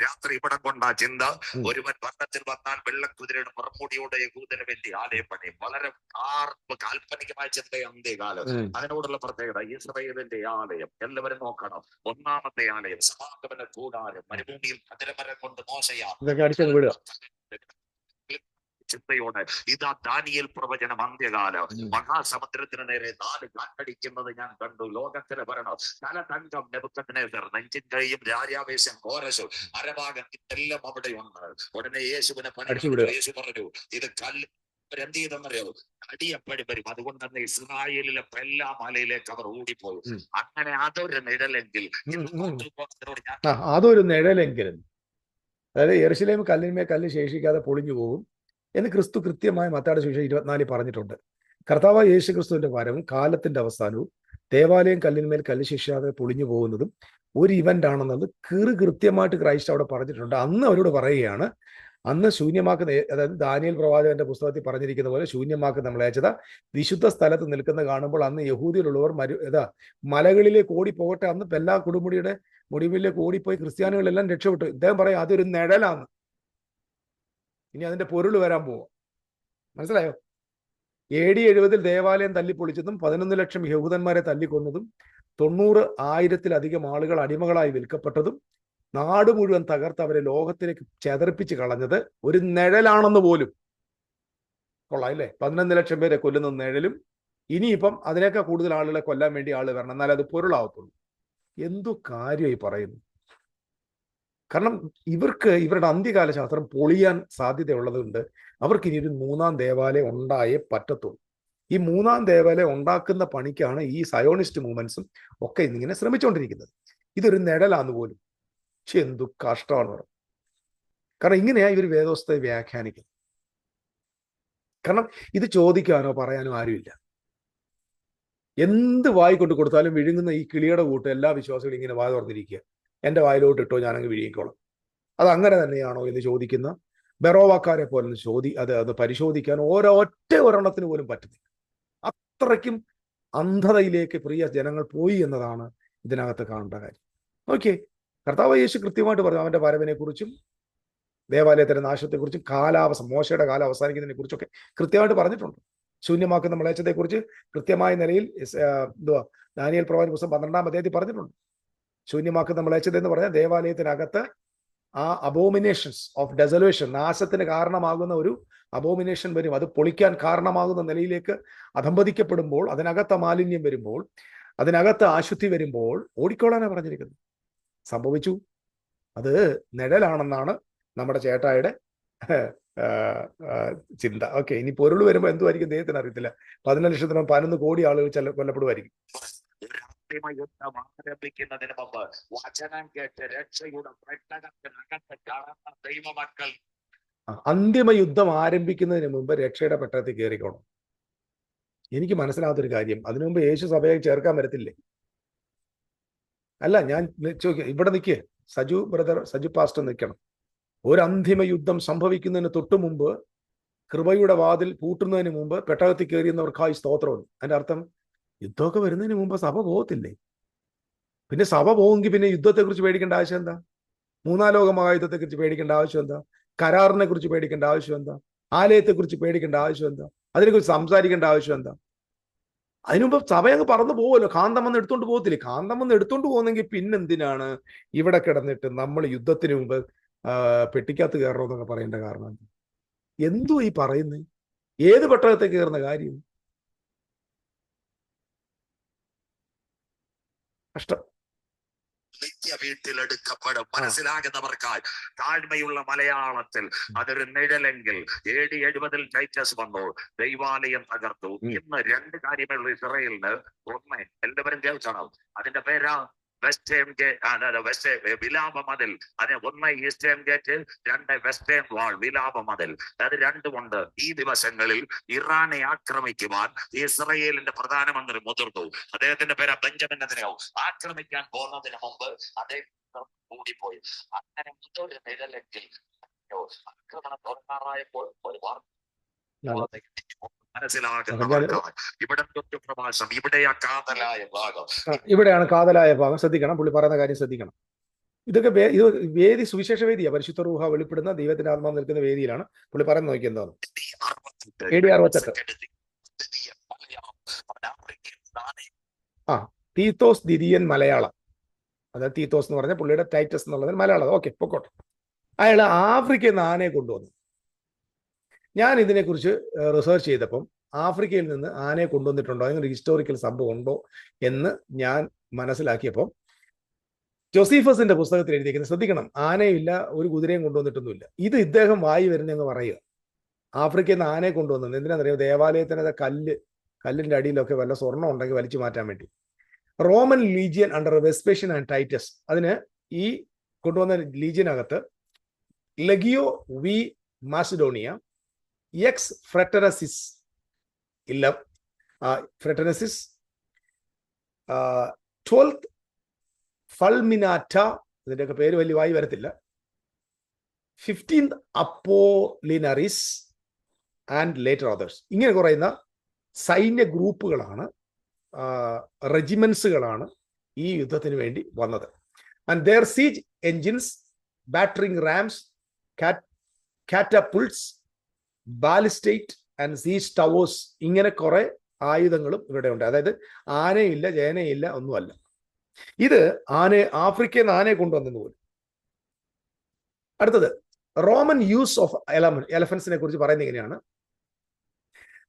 രാത്രി ഇവിടെ കൊണ്ടാ ചിന്ത. ഒരുവൻ ഭരണത്തിൽ വന്നാൽ വെള്ളക്കുതിരയുടെ പുറമുടിയോടെ യഹൂദന് വേണ്ടി ആലയം പണിയും. വളരെ കാൽപ്പനികമായ ചിന്ത അന്ത്യകാലം. അതിനോടുള്ള പ്രത്യേകത ഇസ്രായേലിന്റെ ആലയം എല്ലാവരും നോക്കണം. ഒന്നാമത്തെ ആലയം സമാഗമന കൂടാരം, മരുഭൂമിയിൽ കതിരമരം കൊണ്ട് മോശയാ ചിന്തയോടെ ഇതാ ദാനിയേൽ പ്രവചനം അന്ത്യകാലം. മഹാസമുദ്രത്തിന് നേരെ 4 കാറ്റടിക്കുന്നത് ഞാൻ കണ്ടു. ലോകത്തിലെ ഭരണം തല തങ്കം നെബൂഖദ്നേസർ, നെഞ്ചിൻ കഴിയും രാജാവേശം കോരശു അരഭാഗം ഇതെല്ലാം അവിടെയുണ്ട്. ഉടനെ യേശുവിനെ യേശു പറഞ്ഞു, ഇത് കല്ല് എന്ത് ചെയ്തെന്നറിയോ? അടിയപ്പടി വരും. അതുകൊണ്ട് തന്നെ ഇസ്രായേലിലെ എല്ലാ മലയിലേക്ക് അവർ ഓടിപ്പോയി. അങ്ങനെ അതൊരു നിഴലെങ്കിൽ അതൊരു നിഴലെങ്കിലും, അതായത് യെരൂശലേം കല്ലിന്മേൽ കല്ല് ശേഷിക്കാതെ പൊളിഞ്ഞു പോകും എന്ന് ക്രിസ്തു കൃത്യമായി മത്തായിയുടെ സുവിശേഷം 24 പറഞ്ഞിട്ടുണ്ട്. കർത്താവായ യേശു ക്രിസ്തുവിന്റെ വരവും കാലത്തിന്റെ അവസാനവും ദേവാലയം കല്ലിന്മേൽ കല്ല് ശേഷിക്കാതെ പൊളിഞ്ഞു പോകുന്നതും ഒരു ഇവന്റ് ആണെന്നുള്ളത് കൃത്യമായിട്ട് ക്രൈസ്റ്റ് അവിടെ പറഞ്ഞിട്ടുണ്ട്. അന്ന് അവരോട് പറയുകയാണ്, അന്ന് ശൂന്യമാക്കുന്ന, അതായത് ദാനിയേൽ പ്രവാചകന്റെ പുസ്തകത്തിൽ പറഞ്ഞിരിക്കുന്ന പോലെ ശൂന്യമാക്കുന്ന മ്ലേച്ഛത വിശുദ്ധ സ്ഥലത്ത് നിൽക്കുന്ന കാണുമ്പോൾ അന്ന് യഹൂദിയിലുള്ളവർ മലകളിലേക്ക് ഓടിപ്പോകട്ടെ. അന്ന് എല്ലാ കൊടുമുടിയുടെ മുടിവിലേക്ക് ഓടിപ്പോയി ക്രിസ്ത്യാനികളെല്ലാം രക്ഷപ്പെട്ടു. ഇദ്ദേഹം പറയും അതൊരു നിഴലാണ്. ഇനി അതിന്റെ പൊരുൾ വരാൻ പോവാം. മനസ്സിലായോ? AD 70 ദേവാലയം തല്ലിപ്പൊളിച്ചതും 11 ലക്ഷം യഹൂദന്മാരെ തല്ലിക്കൊന്നതും 90,000-ലധികം ആളുകൾ അടിമകളായി വിൽക്കപ്പെട്ടതും നാട് മുഴുവൻ തകർത്ത് അവരെ ലോകത്തിലേക്ക് ചെതറിപ്പിച്ച് കളഞ്ഞത് ഒരു നിഴലാണെന്ന് പോലും കൊള്ളാം അല്ലേ? 11 ലക്ഷം പേരെ കൊല്ലുന്ന നിഴലും ഇനിയിപ്പം അതിനേക്കാൾ കൂടുതൽ ആളുകളെ കൊല്ലാൻ വേണ്ടി ആള് വരണം, എന്നാലേ അത് പൊരുളാവത്തുള്ളൂ. എന്തോ കാര്യമായി പറയുന്നു. കാരണം ഇവരുടെ അന്ത്യകാല ശാസ്ത്രം പൊളിയാൻ സാധ്യതയുള്ളതുകൊണ്ട് അവർക്ക് ഇനി ഒരു 3-ാം ദേവാലയം ഉണ്ടായേ പറ്റത്തുള്ളൂ. ഈ 3-ാം ദേവാലയം ഉണ്ടാക്കുന്ന പണിക്കാണ് ഈ സയോണിസ്റ്റ് മൂവ്മെന്റ്സും ഒക്കെ ഇന്നിങ്ങനെ ശ്രമിച്ചുകൊണ്ടിരിക്കുന്നത്. ഇതൊരു നിഴലാന്ന് പോലും. പക്ഷെ എന്തു കഷ്ടമാണ് പറയുന്നത്. കാരണം ഇങ്ങനെയാ ഇവർ വേദോസ്തയെ വ്യാഖ്യാനിക്കുന്നത്. കാരണം ഇത് ചോദിക്കാനോ പറയാനോ ആരുമില്ല. എന്ത് വായിക്കൊണ്ട് കൊടുത്താലും വിഴുങ്ങുന്ന ഈ കിളിയുടെ കൂട്ട് എല്ലാ വിശ്വാസികളും ഇങ്ങനെ വായ തുറന്നിരിക്കുക. എൻ്റെ വായിലോട്ട് ഇട്ടോ, ഞാനങ്ങ് വിഴുങ്ങിക്കോളാം. അത് അങ്ങനെ തന്നെയാണോ എന്ന് ചോദിക്കുന്ന ബെറോവാക്കാരെ പോലെ അത് പരിശോധിക്കാൻ ഒരെണ്ണത്തിന് പോലും പറ്റുന്നില്ല. അത്രയ്ക്കും അന്ധതയിലേക്ക് പ്രിയ ജനങ്ങൾ പോയി എന്നതാണ് ഇതിനകത്ത് കാണേണ്ട കാര്യം. ഓക്കെ, കർത്താവ് യേശു കൃത്യമായിട്ട് പറഞ്ഞു അവന്റെ വരവിനെ കുറിച്ചും ദേവാലയത്തിന്റെ നാശത്തെക്കുറിച്ചും മോശയുടെ കാലം അവസാനിക്കുന്നതിനെ കുറിച്ചൊക്കെ കൃത്യമായിട്ട് പറഞ്ഞിട്ടുണ്ട്. ശൂന്യമാക്കുന്ന മ്ലേച്ഛതയെക്കുറിച്ച് കൃത്യമായ നിലയിൽ ദാനിയേൽ പ്രവാചക പുസ്തകം 12-ാം അധ്യായത്തിൽ പറഞ്ഞിട്ടുണ്ട്. ശൂന്യമാക്കുന്ന മ്ലേച്ഛത എന്ന് പറഞ്ഞാൽ ദേവാലയത്തിനകത്ത് ആ അബോമിനേഷൻസ് ഓഫ് ഡെസലേഷൻ, നാശത്തിന് കാരണമാകുന്ന ഒരു അബോമിനേഷൻ വരും. അത് പൊളിക്കാൻ കാരണമാകുന്ന നിലയിലേക്ക് അധംപതിക്കപ്പെടുമ്പോൾ, അതിനകത്ത് മാലിന്യം വരുമ്പോൾ, അതിനകത്ത് അശുദ്ധി വരുമ്പോൾ ഓടിക്കോളാനാണ് പറഞ്ഞിരിക്കുന്നത്. സംഭവിച്ചു. അത് നിഴലാണെന്നാണ് നമ്മുടെ ചേട്ടായുടെ ചിന്ത. ഓക്കെ, ഇനി പൊരുൾ വരുമ്പോൾ എന്തുമായിരിക്കും ദൈവത്തിന് അറിയത്തില്ല. 11 ലക്ഷത്തിന് 11 കോടി ആളുകൾ കൊല്ലപ്പെടുമായിരിക്കും. യുദ്ധം ആരംഭിക്കുന്നതിന് മുമ്പ് വചനം കേട്ട് രക്ഷയുടെ പെട്ടകത്തിനകത്ത് കാണുന്ന ദൈവമക്കൾ അന്തിമ യുദ്ധം ആരംഭിക്കുന്നതിന് മുമ്പ് രക്ഷയുടെ പെട്ടകത്തിൽ കയറിക്കോണം. എനിക്ക് മനസ്സിലാകാത്തൊരു കാര്യം, അതിനു മുമ്പ് യേശു സഭയെ ചേർക്കാൻ വരത്തില്ലേ? അല്ല, ഞാൻ ചോദിക്കാം, ഇവിടെ നിൽക്കുക, സജു പാസ്റ്റർ നിൽക്കണം. ഒരു അന്തിമ യുദ്ധം സംഭവിക്കുന്നതിന് തൊട്ടു മുമ്പ്, കൃപയുടെ വാതിൽ പൂട്ടുന്നതിന് മുമ്പ് പെട്ടകത്തിൽ കയറിയുന്നവർക്കായി സ്തോത്രം. അതിന്റെ അർത്ഥം യുദ്ധമൊക്കെ വരുന്നതിന് മുമ്പ് സഭ പോകത്തില്ലേ? പിന്നെ സഭ പോകെങ്കിൽ പിന്നെ യുദ്ധത്തെക്കുറിച്ച് പേടിക്കേണ്ട ആവശ്യം എന്താ? 3-ാം ലോക മഹായുദ്ധത്തെക്കുറിച്ച് പേടിക്കേണ്ട ആവശ്യം എന്താ? കരാറിനെ കുറിച്ച് പേടിക്കേണ്ട ആവശ്യം എന്താ? ആലയത്തെക്കുറിച്ച് പേടിക്കേണ്ട ആവശ്യം എന്താ? അതിനെക്കുറിച്ച് സംസാരിക്കേണ്ട ആവശ്യം എന്താ? അതിനുമുമ്പ് സഭ അങ്ങ് പറന്നു പോകുമല്ലോ. കാന്തം വന്ന് എടുത്തോണ്ട് പോകത്തില്ലേ? കാന്തം വന്ന് എടുത്തോണ്ട് പോകുന്നെങ്കിൽ പിന്നെന്തിനാണ് ഇവിടെ കിടന്നിട്ട് നമ്മൾ യുദ്ധത്തിന് മുമ്പ് പെട്ടിക്കകത്ത് കയറണമെന്നൊക്കെ പറയേണ്ട കാരണം? എന്തോ ഈ പറയുന്നത്? ഏത് പെട്ടകത്തെ കയറുന്ന കാര്യം? കഷ്ടം. നിത്യ വീട്ടിലെടുക്കപ്പെടും. മനസ്സിലാകുന്നവർക്കായി താഴ്മയുള്ള മലയാളത്തിൽ അതൊരു നിഴലെങ്കിൽ AD 70 ടൈറ്റസ് വന്നു, ദൈവാലയം തകർത്തു. ഇന്ന് 2 കാര്യമുള്ള ഇസ്രായേലിന്. ഒന്ന്, എല്ലാവരും കേൾക്കണം, അതിന്റെ പേരാ വെസ്റ്റേൺ ഗേറ്റ്, വിലാപ മതിൽ. അതിന് 1 ഈസ്റ്റേൺ ഗേറ്റ്, 2 വെസ്റ്റേൺ വാൾ, വിലാപ മതിൽ. അത് രണ്ടുമുണ്ട്. ഈ ദിവസങ്ങളിൽ ഇറാനെ ആക്രമിക്കുവാൻ ഇസ്രായേലിന്റെ പ്രധാനമന്ത്രി മുതിർന്നു. അദ്ദേഹത്തിന്റെ പേര് ബെഞ്ചമിൻ നെതന്യാഹു. ആക്രമിക്കാൻ പോകുന്നതിന് മുമ്പ് അദ്ദേഹം കൂടിപ്പോയി. അങ്ങനെ ഒരു നിഴലെങ്കിൽ ആക്രമണം തുടങ്ങാറായപ്പോൾ ഒരു വാർത്ത മനസ്സിലാകുന്നവർക്കാണ്. ഇവിടെ പ്രഭാഷണം, ഇവിടെയാ കാതലായ ഭാഗം. ഇവിടെയാണ് കാതലായ ഭാഗം. ശ്രദ്ധിക്കണം, പുള്ളി പറയുന്ന കാര്യം ശ്രദ്ധിക്കണം. ഇത് വേദി, സുവിശേഷ വേദിയാ. പരിശുദ്ധ റൂഹ വെളിപ്പെടുന്ന ദൈവത്തിന്റെ ആത്മാവ് നിൽക്കുന്ന വേദിയിലാണ് പുള്ളി പറയുന്നത്. നോക്കി എന്താണ് AD 68. തീത്തോസ് ദിദിയൻ മലയാളം. അതായത് തീത്തോസ് എന്ന് പറഞ്ഞാൽ പുള്ളിയുടെ ടൈറ്റസ് എന്നുള്ളത് മലയാളം. ഓക്കെ, പൊക്കോട്ടെ. അയാൾ ആഫ്രിക്കയിൽ നിന്ന് ആനയെ കൊണ്ടുവന്നു. ഞാൻ ഇതിനെക്കുറിച്ച് റിസർച്ച് ചെയ്തപ്പം ആഫ്രിക്കയിൽ നിന്ന് ആനയെ കൊണ്ടുവന്നിട്ടുണ്ടോ, അങ്ങനെ ഹിസ്റ്റോറിക്കൽ സംഭവം ഉണ്ടോ എന്ന് ഞാൻ മനസ്സിലാക്കിയപ്പം ജോസീഫസിന്റെ പുസ്തകത്തിൽ എഴുതിയിരിക്കുന്നത്, ശ്രദ്ധിക്കണം, ആനയില്ല, ഒരു കുതിരയും കൊണ്ടുവന്നിട്ടൊന്നുമില്ല. ഇത് ഇദ്ദേഹം വായി വരുന്നെന്ന് പറയുക. ആഫ്രിക്കയിൽ നിന്ന് ആനയെ കൊണ്ടുവന്നത് എന്തിനാണെന്നറിയാം? ദേവാലയത്തിനകത്ത് കല്ലിന്റെ അടിയിലൊക്കെ വല്ല സ്വർണ്ണം ഉണ്ടെങ്കിൽ വലിച്ചു മാറ്റാൻ വേണ്ടി. Roman legion under Vespasian and Titus. അതിന് ഈ കൊണ്ടുവന്ന ലീജിയനകത്ത് ലഗിയോ വി മാസിഡോണിയ, എക്സ് ഫ്രെറ്റനസിസ്, 12th ഫൾമിനാറ്റ, ഇതിന്റെയൊക്കെ പേര് വലിയ വായി വരത്തില്ല, 15th അപ്പോലിനറിസ് ആൻഡ് ലേറ്റർ അതേഴ്സ്. ഇങ്ങനെ കുറയുന്ന സൈന്യ ഗ്രൂപ്പുകളാണ്, റെജിമെന്റ്സുകളാണ് ഈ യുദ്ധത്തിന് വേണ്ടി വന്നത്. And their siege engines, battering rams, catapults, ballistae and siege towers, ഇങ്ങനെ കുറെ ആയുധങ്ങളും ഇവിടെ ഉണ്ട്. അതായത് ആനയില്ല, ജേനയില്ല, ഒന്നുമല്ല. ഇത് ആഫ്രിക്കയിൽ നിന്ന് ആനയെ കൊണ്ടുവന്നെന്ന് പോലും. അടുത്തത് റോമൻ യൂസ് ഓഫ് എലഫൻസിനെ കുറിച്ച് പറയുന്നത് ഇങ്ങനെയാണ്.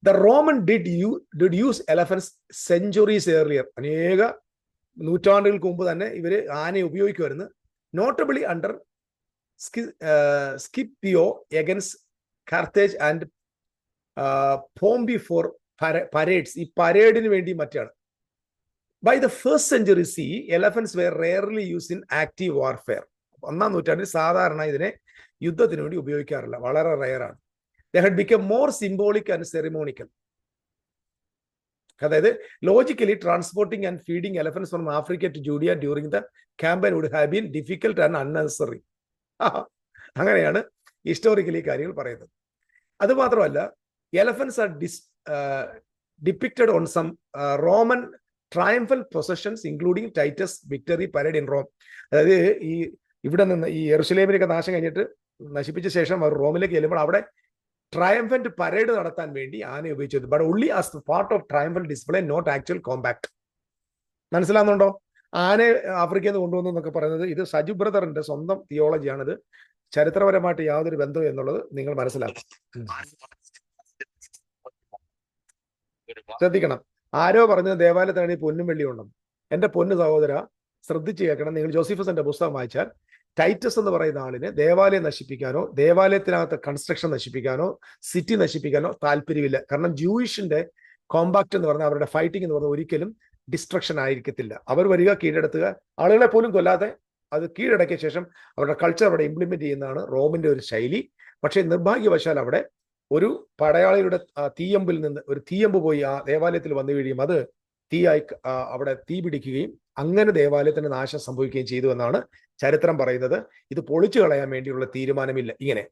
The Roman did use elephants centuries earlier. അനേക നൂറ്റാണ്ടുകൾക്ക് മുമ്പ് തന്നെ ഇവര് ആനയെ ഉപയോഗിക്കുമായിരുന്നു. Notably under Scipio against Carthage and Pompey for parades. ഈ പരേഡിന് വേണ്ടി മറ്റാണ്. By the first century C elephants were rarely use in active warfare. 1-ാം നൂറ്റാണ്ടിൽ സാധാരണ ഇതിനെ യുദ്ധത്തിന് വേണ്ടി ഉപയോഗിക്കാറില്ല, വളരെ റെയറാണ്. They had become more symbolic and ceremonial. അതായത് logically transporting and feeding elephants from Africa to Judea during the campaign would have been difficult and unnecessary. അങ്ങനെയാണ് ഹിസ്റ്റോറിക്കലി കാര്യങ്ങൾ പറയുന്നത്. അതുമാത്രമല്ല, elephants are depicted on some Roman triumphal processions, including Titus victory parade in Rome. അതായത് ഇവിടെ നിന്ന് ഈ യെരുശലേമിലേക്ക് നാശം കഴിഞ്ഞിട്ട് നശിപ്പിച്ച ശേഷം അവർ റോമിലേക്ക് ചെല്ലുമ്പോൾ അവിടെ ട്രയംഫന്റ് പരേഡ് നടത്താൻ വേണ്ടി ആനയെ ഉപയോഗിച്ചത്. But only as part of triumphal display, not actual compact. മനസ്സിലാകുന്നുണ്ടോ? ആനയെ ആഫ്രിക്കയിൽ നിന്ന് കൊണ്ടുവന്നു എന്നൊക്കെ പറയുന്നത് ഇത് സജു ബ്രദറിന്റെ സ്വന്തം തിയോളജിയാണിത്. ചരിത്രപരമായിട്ട് യാതൊരു ബന്ധവും എന്നുള്ളത് നിങ്ങൾ മനസ്സിലാക്കും. ശ്രദ്ധിക്കണം. ആരോ പറഞ്ഞത് ദേവാലയത്താണ് ഈ പൊന്നും വെള്ളിയും ഉണ്ടെന്ന്. എന്റെ പൊന്നു സഹോദര, ശ്രദ്ധിച്ചു കേൾക്കണം. നിങ്ങൾ ജോസിഫസിന്റെ പുസ്തകം വായിച്ചാൽ ടൈറ്റസ് എന്ന് പറയുന്ന ആളിന് ദേവാലയം നശിപ്പിക്കാനോ ദേവാലയത്തിനകത്ത് കൺസ്ട്രക്ഷൻ നശിപ്പിക്കാനോ സിറ്റി നശിപ്പിക്കാനോ താല്പര്യമില്ല. കാരണം ജൂയിഷിന്റെ കോമ്പാക്ട് എന്ന് പറഞ്ഞാൽ അവരുടെ ഫൈറ്റിംഗ് എന്ന് പറഞ്ഞാൽ ഒരിക്കലും ഡിസ്ട്രക്ഷൻ ആയിരിക്കത്തില്ല. അവർ വരിക, കീഴടത്തുക, ആളുകളെ പോലും കൊല്ലാതെ അത് കീഴടക്കിയ ശേഷം അവരുടെ കൾച്ചർ അവിടെ ഇംപ്ലിമെന്റ് ചെയ്യുന്നതാണ് റോമിന്റെ ഒരു ശൈലി. പക്ഷേ നിർഭാഗ്യവശാൽ അവിടെ ഒരു പടയാളിയുടെ തീയമ്പിൽ നിന്ന് ഒരു തീയമ്പ് പോയി ആ ദേവാലയത്തിൽ വന്നു വീഴുകയും അത് തീയായി അവിടെ തീ പിടിക്കുകയും അങ്ങനെ ദേവാലയത്തിന് നാശം സംഭവിക്കുകയും ചെയ്തു എന്നാണ് ചരിത്രം പറയുന്നത്. ഇത് പൊളിച്ചു കളയാൻ വേണ്ടിയുള്ള തീരുമാനമില്ല. ഇങ്ങനെ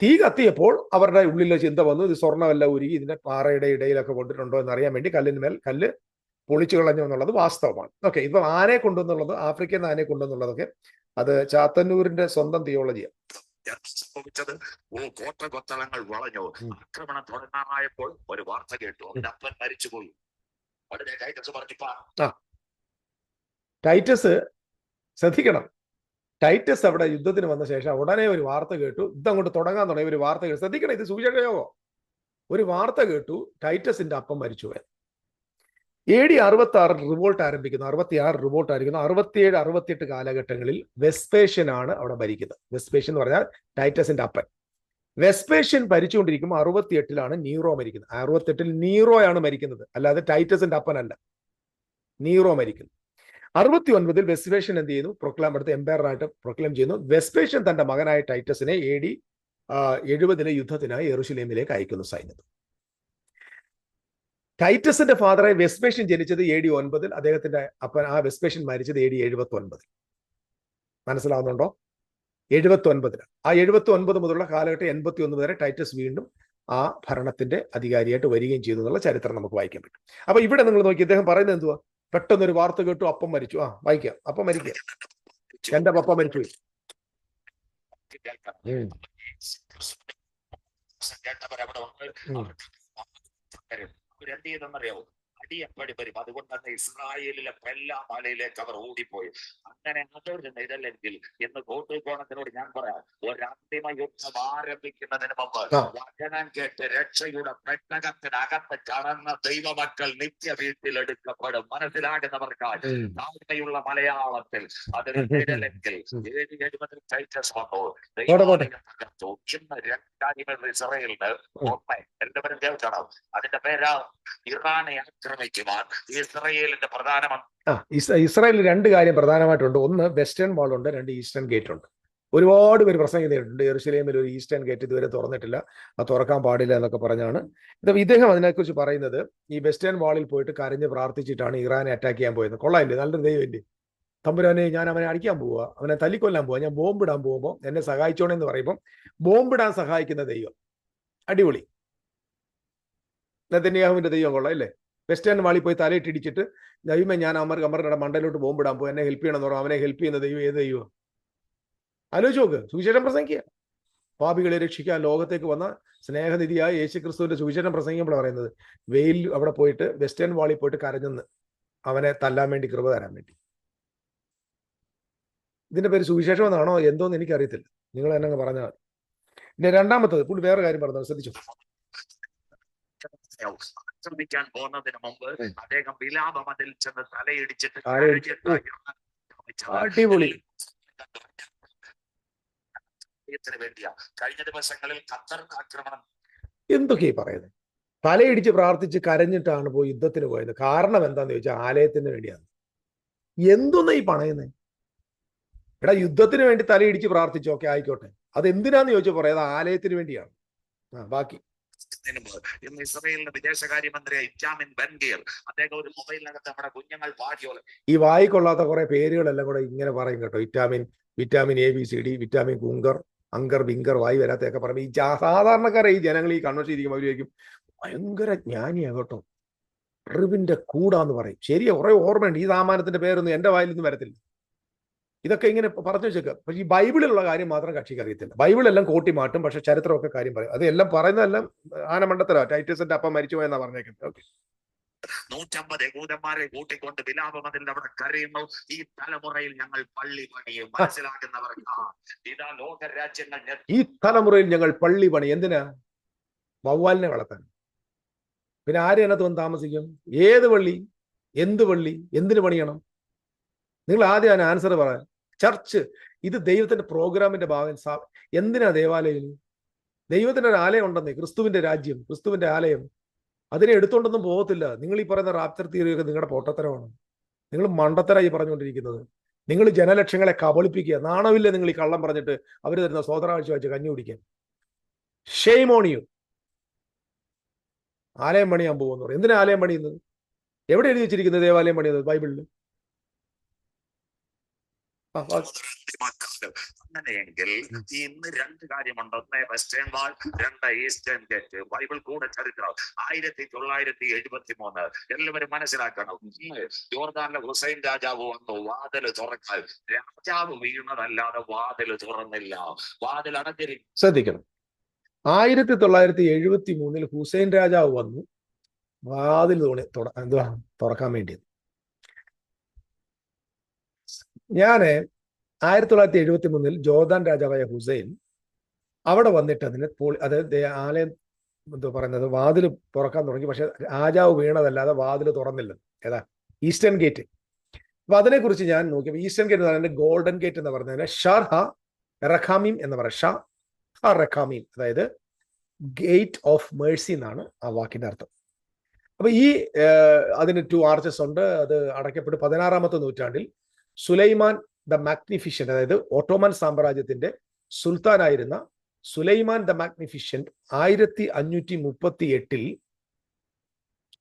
തീ കത്തിയപ്പോൾ അവരുടെ ഉള്ളിലെ ചിന്ത വന്നു, ഇത് സ്വർണ്ണമെല്ലാം ഉരുകി ഇതിന്റെ പാറയുടെ ഇടയിലൊക്കെ കൊണ്ടിട്ടുണ്ടോ എന്നറിയാൻ വേണ്ടി കല്ലിന്മേൽ കല്ല് പൊളിച്ചു കളഞ്ഞു എന്നുള്ളത് വാസ്തവമാണ്. ഓക്കെ, ഇപ്പൊ ആനയെ കൊണ്ടുവന്നുള്ളത്, ആഫ്രിക്കൻ ആനയെ കൊണ്ടുവന്നുള്ളതൊക്കെ അത് ചാത്തന്നൂരിന്റെ സ്വന്തം തിയോളജിയാണ്. സംഭവിച്ചത് കോട്ടകൊത്തളങ്ങൾ വളഞ്ഞു. ആക്രമണം തുടങ്ങാനായപ്പോൾ ഒരു വാർത്ത കേട്ടു, അവന്റെ അപ്പൻ മരിച്ചുപോയി. ഉടനെ ടൈറ്റസ് പറഞ്ഞിപ്പാ. ടൈറ്റസ് ശ്രദ്ധിക്കണം, ടൈറ്റസ് അവിടെ യുദ്ധത്തിന് വന്ന ശേഷം ഉടനെ ഒരു വാർത്ത കേട്ടു, യുദ്ധം അങ്ങോട്ട് തുടങ്ങാൻ തുടങ്ങി. ഒരു വാർത്ത കേട്ടു, ശ്രദ്ധിക്കണം, ഇത് സുവിശേഷയോഗം. ഒരു വാർത്ത കേട്ടു, ടൈറ്റസിന്റെ അപ്പം മരിച്ചുപോയി. AD 66 റിവോൾട്ട് ആരംഭിക്കുന്നു, 66 റിവോൾട്ട് ആയിരിക്കുന്നു. 67, 68 കാലഘട്ടങ്ങളിൽ വെസ്പേഷ്യൻ ആണ് അവിടെ ഭരിക്കുന്നത്. വെസ്പേഷ്യൻ എന്ന് പറഞ്ഞാൽ ടൈറ്റസിന്റെ അപ്പൻ. വെസ്പേഷ്യൻ ഭരിച്ചുകൊണ്ടിരിക്കുമ്പോൾ 68-ലാണ് നീറോ മരിക്കുന്നത്. 68-ൽ നീറോയാണ് മരിക്കുന്നത്, അല്ലാതെ ടൈറ്റസിന്റെ അപ്പനല്ല. നീറോ മരിക്കുന്നു. 69-ൽ വെസ്പേഷ്യൻ എന്ത് ചെയ്യുന്നു? അടുത്ത എംപയറായിട്ട് പ്രൊക്ലെയിം ചെയ്യുന്നു. വെസ്പേഷ്യൻ തന്റെ മകനായ ടൈറ്റസിനെ AD 70-ലെ യുദ്ധത്തിനായി യെരുശലേമിലേക്ക് അയക്കുന്നു സൈന്യത്തിൽ. ടൈറ്റസിന്റെ ഫാദറായി വെസ്പേഷ്യൻ ജനിച്ചത് AD 9-ൽ, അദ്ദേഹത്തിന്റെ അപ്പൻ ആ വെസ്പേഷ്യൻ മരിച്ചത് AD 79-ൽ. മനസ്സിലാവുന്നുണ്ടോ? 79-ൽ. ആ 79 മുതലുള്ള കാലഘട്ടം 81 വരെ ടൈറ്റസ് വീണ്ടും ആ ഭരണത്തിന്റെ അധികാരിയായിട്ട് വരികയും ചെയ്തു എന്നുള്ള ചരിത്രം നമുക്ക് വായിക്കാൻ പറ്റും. അപ്പൊ ഇവിടെ നിങ്ങൾ നോക്കി, അദ്ദേഹം പറയുന്നത് എന്തുവാ? പെട്ടെന്നൊരു വാർത്ത കേട്ടു, അപ്പം മരിച്ചു. വായിക്കാം, അപ്പം മരിക്കുക, എന്റെ പപ്പ മരിച്ചുപോയി. എന്ത് ചെയ്തെന്നറിയാവോ? അടിയപ്പടി വരും. അതുകൊണ്ട് തന്നെ ഇസ്രായേലിലെ എല്ലാ മലയിലേക്ക് അവർ ഓടിപ്പോയി. അങ്ങനെ അതൊരു നിഴലെങ്കിൽ ഇന്ന് കോട്ടൂക്കോണത്തിനോട് ഞാൻ പറയാം, ഒരന്തിമ യുദ്ധം ആരംഭിക്കുന്നതിന് മുമ്പ് വചനം കേട്ട് രക്ഷയുടെ പെട്ടകത്തിനകത്ത് കടന്ന ദൈവമക്കൾ നിത്യ വീട്ടിലെടുക്കപ്പെടും. മനസ്സിലാകുന്നവർക്കായി താഴ്മയുള്ള മലയാളത്തിൽ അതൊരു നിഴലെങ്കിൽ 70 ടൈറ്റസ് വന്നു, തകർത്തു. ഇന്ന് രണ്ടായിരം ഇസ്രായേലിന് ഒന്ന് എല്ലാവരും കേൾക്കണം. അതിന്റെ പേരാ ഇറാനെ ആക്രമിക്കുവാൻ ഇസ്രായേലിന്റെ പ്രധാനമന്ത്രി. ഇസ്രായേലിൽ രണ്ട് കാര്യം പ്രധാനമായിട്ടുണ്ട്. ഒന്ന് വെസ്റ്റേൺ വാൾ ഉണ്ട്, രണ്ട് ഈസ്റ്റേൺ ഗേറ്റ് ഉണ്ട്. ഒരുപാട് പേര് പ്രസംഗിക്കുന്നുണ്ട് യെരുശലേമിൽ ഒരു ഈസ്റ്റേൺ ഗേറ്റ് ഇതുവരെ തുറന്നിട്ടില്ല, അത് തുറക്കാൻ പാടില്ല എന്നൊക്കെ പറഞ്ഞാണ് ഇദ്ദേഹം അതിനെക്കുറിച്ച് പറയുന്നത്. ഈ വെസ്റ്റേൺ വാളിൽ പോയിട്ട് കരഞ്ഞ് പ്രാർത്ഥിച്ചിട്ടാണ് ഇറാനെ അറ്റാക്ക് ചെയ്യാൻ പോയത്. കൊള്ളാമില്ലേ? നല്ലൊരു ദൈവമില്ലേ? തമ്പുരാനെ, ഞാൻ അവനെ അടിക്കാൻ പോവുക, അവനെ തല്ലിക്കൊല്ലാൻ പോവുക, ഞാൻ ബോംബിടാൻ പോകുമ്പോൾ എന്നെ സഹായിച്ചോണെന്ന് പറയുമ്പോൾ ബോംബിടാൻ സഹായിക്കുന്ന ദൈവം. അടിപൊളി. നെതന്യാഹുവിന്റെ ദൈവം കൊള്ളാം അല്ലേ? വെസ്റ്റേൺ വാളിൽ പോയി തലയിട്ടിടിച്ചിട്ട് ദൈവമേ, ഞാൻ അമരുടെ മണ്ടയിലോട്ട് ബോംബിടാൻ പോകും, എന്നെ ഹെൽപ്പ് ചെയ്യണമെന്ന് പറഞ്ഞു. അവനെ ഹെൽപ്പ് ചെയ്യുന്ന ദൈവം ഏത് ദൈവം? ആലോചിച്ച് നോക്ക്. സുവിശേഷം പ്രസംഗിക്കുക, പാപികളെ രക്ഷിക്കാൻ ലോകത്തേക്ക് വന്ന സ്നേഹനിധിയായ യേശുക്രിസ്തുവിന്റെ സുവിശേഷം പ്രസംഗിക്കുമ്പോൾ പറയുന്നത്, വെയിൽ അവിടെ പോയിട്ട് വെസ്റ്റേൺ വാളിൽ പോയിട്ട് കരഞ്ഞെന്ന് അവനെ തല്ലാൻ വേണ്ടി, കൃപ തരാൻ വേണ്ടി. ഇതിന്റെ പേര് സുവിശേഷം എന്നാണോ എന്തോന്ന് എനിക്കറിയത്തില്ല, നിങ്ങൾ എന്നെ പറഞ്ഞാൽ. പിന്നെ രണ്ടാമത്തത് പുള്ളി വേറെ കാര്യം പറഞ്ഞത് ശ്രദ്ധിച്ചു. ആക്രമിക്കാൻ പോകുന്നതിന് മുമ്പ് അദ്ദേഹം വിലാപമതിൽ ചെന്ന് തലയിടിച്ചിട്ട് അടിപൊളി. വേണ്ടിയാ കഴിഞ്ഞ ദിവസങ്ങളിൽ ഖത്തറിന്റെ ആക്രമണം. എന്തൊക്കെയാ പറയുന്നത്? തലയിടിച്ച് പ്രാർത്ഥിച്ച് കരഞ്ഞിട്ടാണ് പോയി യുദ്ധത്തിന് പോയത്. കാരണം എന്താന്ന് ചോദിച്ചാൽ ആലയത്തിന് വേണ്ടിയാണ്. എന്തൊന്നാ ഈ പണയുന്നത്? എടാ, യുദ്ധത്തിന് വേണ്ടി തലയിടിച്ച് പ്രാർത്ഥിച്ചു, ഓക്കെ ആയിക്കോട്ടെ, അത് എന്തിനാന്ന് ചോദിച്ചാൽ പറയാം, അത് ആലയത്തിന് വേണ്ടിയാണ്. ബാക്കി ഇന്ന് ഇസ്രായേലിന്റെ വിദേശകാര്യമന്ത്രി ഇറ്റാമിൻ ബെൻഗിർ അദ്ദേഹം ഒരു മൊബൈലിനകത്ത് നമ്മുടെ കുഞ്ഞുങ്ങൾ പാടിയോളെ ഈ വായിക്കൊള്ളാത്ത കുറെ പേരുകളെല്ലാം കൂടെ ഇങ്ങനെ പറയും കേട്ടോ. വിറ്റാമിൻ ABCD, വിറ്റാമിൻ കുങ്കർ, അങ്കർ, വിങ്കർ, വായി വരാത്തൊക്കെ പറയുമ്പോൾ ഈ സാധാരണക്കാരെ ഈ ജനങ്ങൾ ഈ കൺവെൻഷൻ ഇരിക്കുമ്പോൾ അവരായിരിക്കും ഭയങ്കര ജ്ഞാനിയാ കേട്ടോ. അറിവിന്റെ കൂടാന്ന് പറയും. ശരിയാ, കുറെ ഓർമ്മയുണ്ട്. ഈ സാമാനത്തിന്റെ പേരൊന്നും എന്റെ വായിലൊന്നും വരത്തില്ല. ഇതൊക്കെ ഇങ്ങനെ പറഞ്ഞു വെച്ചേക്കാം. പക്ഷെ ഈ ബൈബിളിലുള്ള കാര്യം മാത്രം കക്ഷിക്ക് അറിയത്തില്ല. ബൈബിളെല്ലാം കോട്ടി മാറ്റും, പക്ഷെ ചരിത്രമൊക്കെ കാര്യം പറയും. അത് എല്ലാം പറയുന്നതെല്ലാം ആനമണ്ടത്തരാ. ടൈറ്റസിന്റെ അപ്പം മരിച്ചു പോയെന്നാ പറഞ്ഞേക്കുന്നത്. ഓക്കെ, 150 യഹൂദന്മാരെ കൂട്ടിക്കൊണ്ട് വിലാപമതിൽ അവിടെ കരയുന്നു. ഈ തലമുറയിൽ ഞങ്ങൾ പള്ളി പണിയും. മനസ്സിലാക്കുന്നവർക്ക് ഇതാ ലോകരാജ്യങ്ങൾ. ഈ തലമുറയിൽ ഞങ്ങൾ പള്ളി പണി. എന്തിനാ? വവ്വാലിനെ വളർത്താൻ. പിന്നെ ആര് അതിനകത്ത് വന്ന് താമസിക്കും? ഏത് പള്ളി? എന്ത് പള്ളി? എന്തിനു പണിയണം? നിങ്ങൾ ആദ്യം അതിന് ആൻസർ പറയാൻ. ചർച്ച് ഇത് ദൈവത്തിന്റെ പ്രോഗ്രാമിന്റെ ഭാഗം. എന്തിനാ ദേവാലയം? ദൈവത്തിന്റെ ഒരു ആലയം ഉണ്ടെന്നേ, ക്രിസ്തുവിന്റെ രാജ്യം, ക്രിസ്തുവിന്റെ ആലയം. അതിനെ എടുത്തോണ്ടൊന്നും പോകത്തില്ല. നിങ്ങൾ ഈ പറയുന്ന റാപ്ചർ തിയറിയൊക്കെ നിങ്ങളുടെ പൊട്ടത്തരമാണ്. നിങ്ങൾ മണ്ടത്തരായി പറഞ്ഞുകൊണ്ടിരിക്കുന്നത്. നിങ്ങൾ ജനലക്ഷങ്ങളെ കബളിപ്പിക്കുക. നാണമില്ല നിങ്ങൾ ഈ കള്ളം പറഞ്ഞിട്ട് അവർ തരുന്ന സ്വതന്ത്രാഴ്ച വെച്ച് കഞ്ഞി കുടിക്കാൻ. Shame on you. ആലയം പണിയാൻ പോകുന്നു പറയും. എന്തിനാ ആലയം പണിയുന്നത്? എവിടെ എഴുതി വെച്ചിരിക്കുന്നത് ദേവാലയം പണിയുന്നത്? ബൈബിളിൽ. അങ്ങനെയെങ്കിൽ ഇന്ന് രണ്ട് കാര്യമുണ്ട്. ഒന്ന് വെസ്റ്റേൺ വാൾ, രണ്ട് ഈസ്റ്റേൺ ഗേറ്റ്. ബൈബിൾ കൂടെ ചരിത്രം 1973. എല്ലാവരും മനസ്സിലാക്കണം. ജോർദാനിലെ ഹുസൈൻ രാജാവ് വന്നു വാതിൽ തുറക്കാൻ. രാജാവ് വീണതല്ലാതെ വാതിൽ തുറന്നില്ല. വാതിൽ അടഞ്ഞിരിക്കും. ശ്രദ്ധിക്കണം. 1973 ഹുസൈൻ രാജാവ് വന്നു വാതിൽ തുറക്കാൻ വേണ്ടിയത്. ഞാന് 1973 ജോർദാൻ രാജാവായ ഹുസൈൻ അവിടെ വന്നിട്ട് അതായത് ആലയം പറയുന്നത് വാതിൽ തുറക്കാൻ തുടങ്ങി. പക്ഷെ രാജാവ് വീണതല്ലാതെ വാതിൽ തുറന്നില്ല. ഏതാ? Eastern gate. അപ്പൊ അതിനെക്കുറിച്ച് ഞാൻ നോക്കിയപ്പോൾ ഈസ്റ്റേൺ ഗേറ്റ് എന്ന് പറയുന്നത് ഗോൾഡൻ ഗേറ്റ് എന്ന് പറയുന്നത് ഷാർഹ റഖാമീം എന്ന് പറയാം. ഷാ റഖാമീം, അതായത് ഗേറ്റ് ഓഫ് മേഴ്സി എന്നാണ് ആ വാക്കിന്റെ അർത്ഥം. അപ്പൊ ഈ അതിന് 2 ആർച്ചസ് ഉണ്ട്. അത് അടയ്ക്കപ്പെട്ട് 16-ാമത്തെ നൂറ്റാണ്ടിൽ സുലൈമാൻ ദ മാഗ്നിഫിഷ്യന്റ്, അതായത് ഓട്ടോമൻ സാമ്രാജ്യത്തിന്റെ സുൽത്താനായിരുന്ന സുലൈമാൻ ദ മാഗ്നിഫിഷ്യന്റ് 1538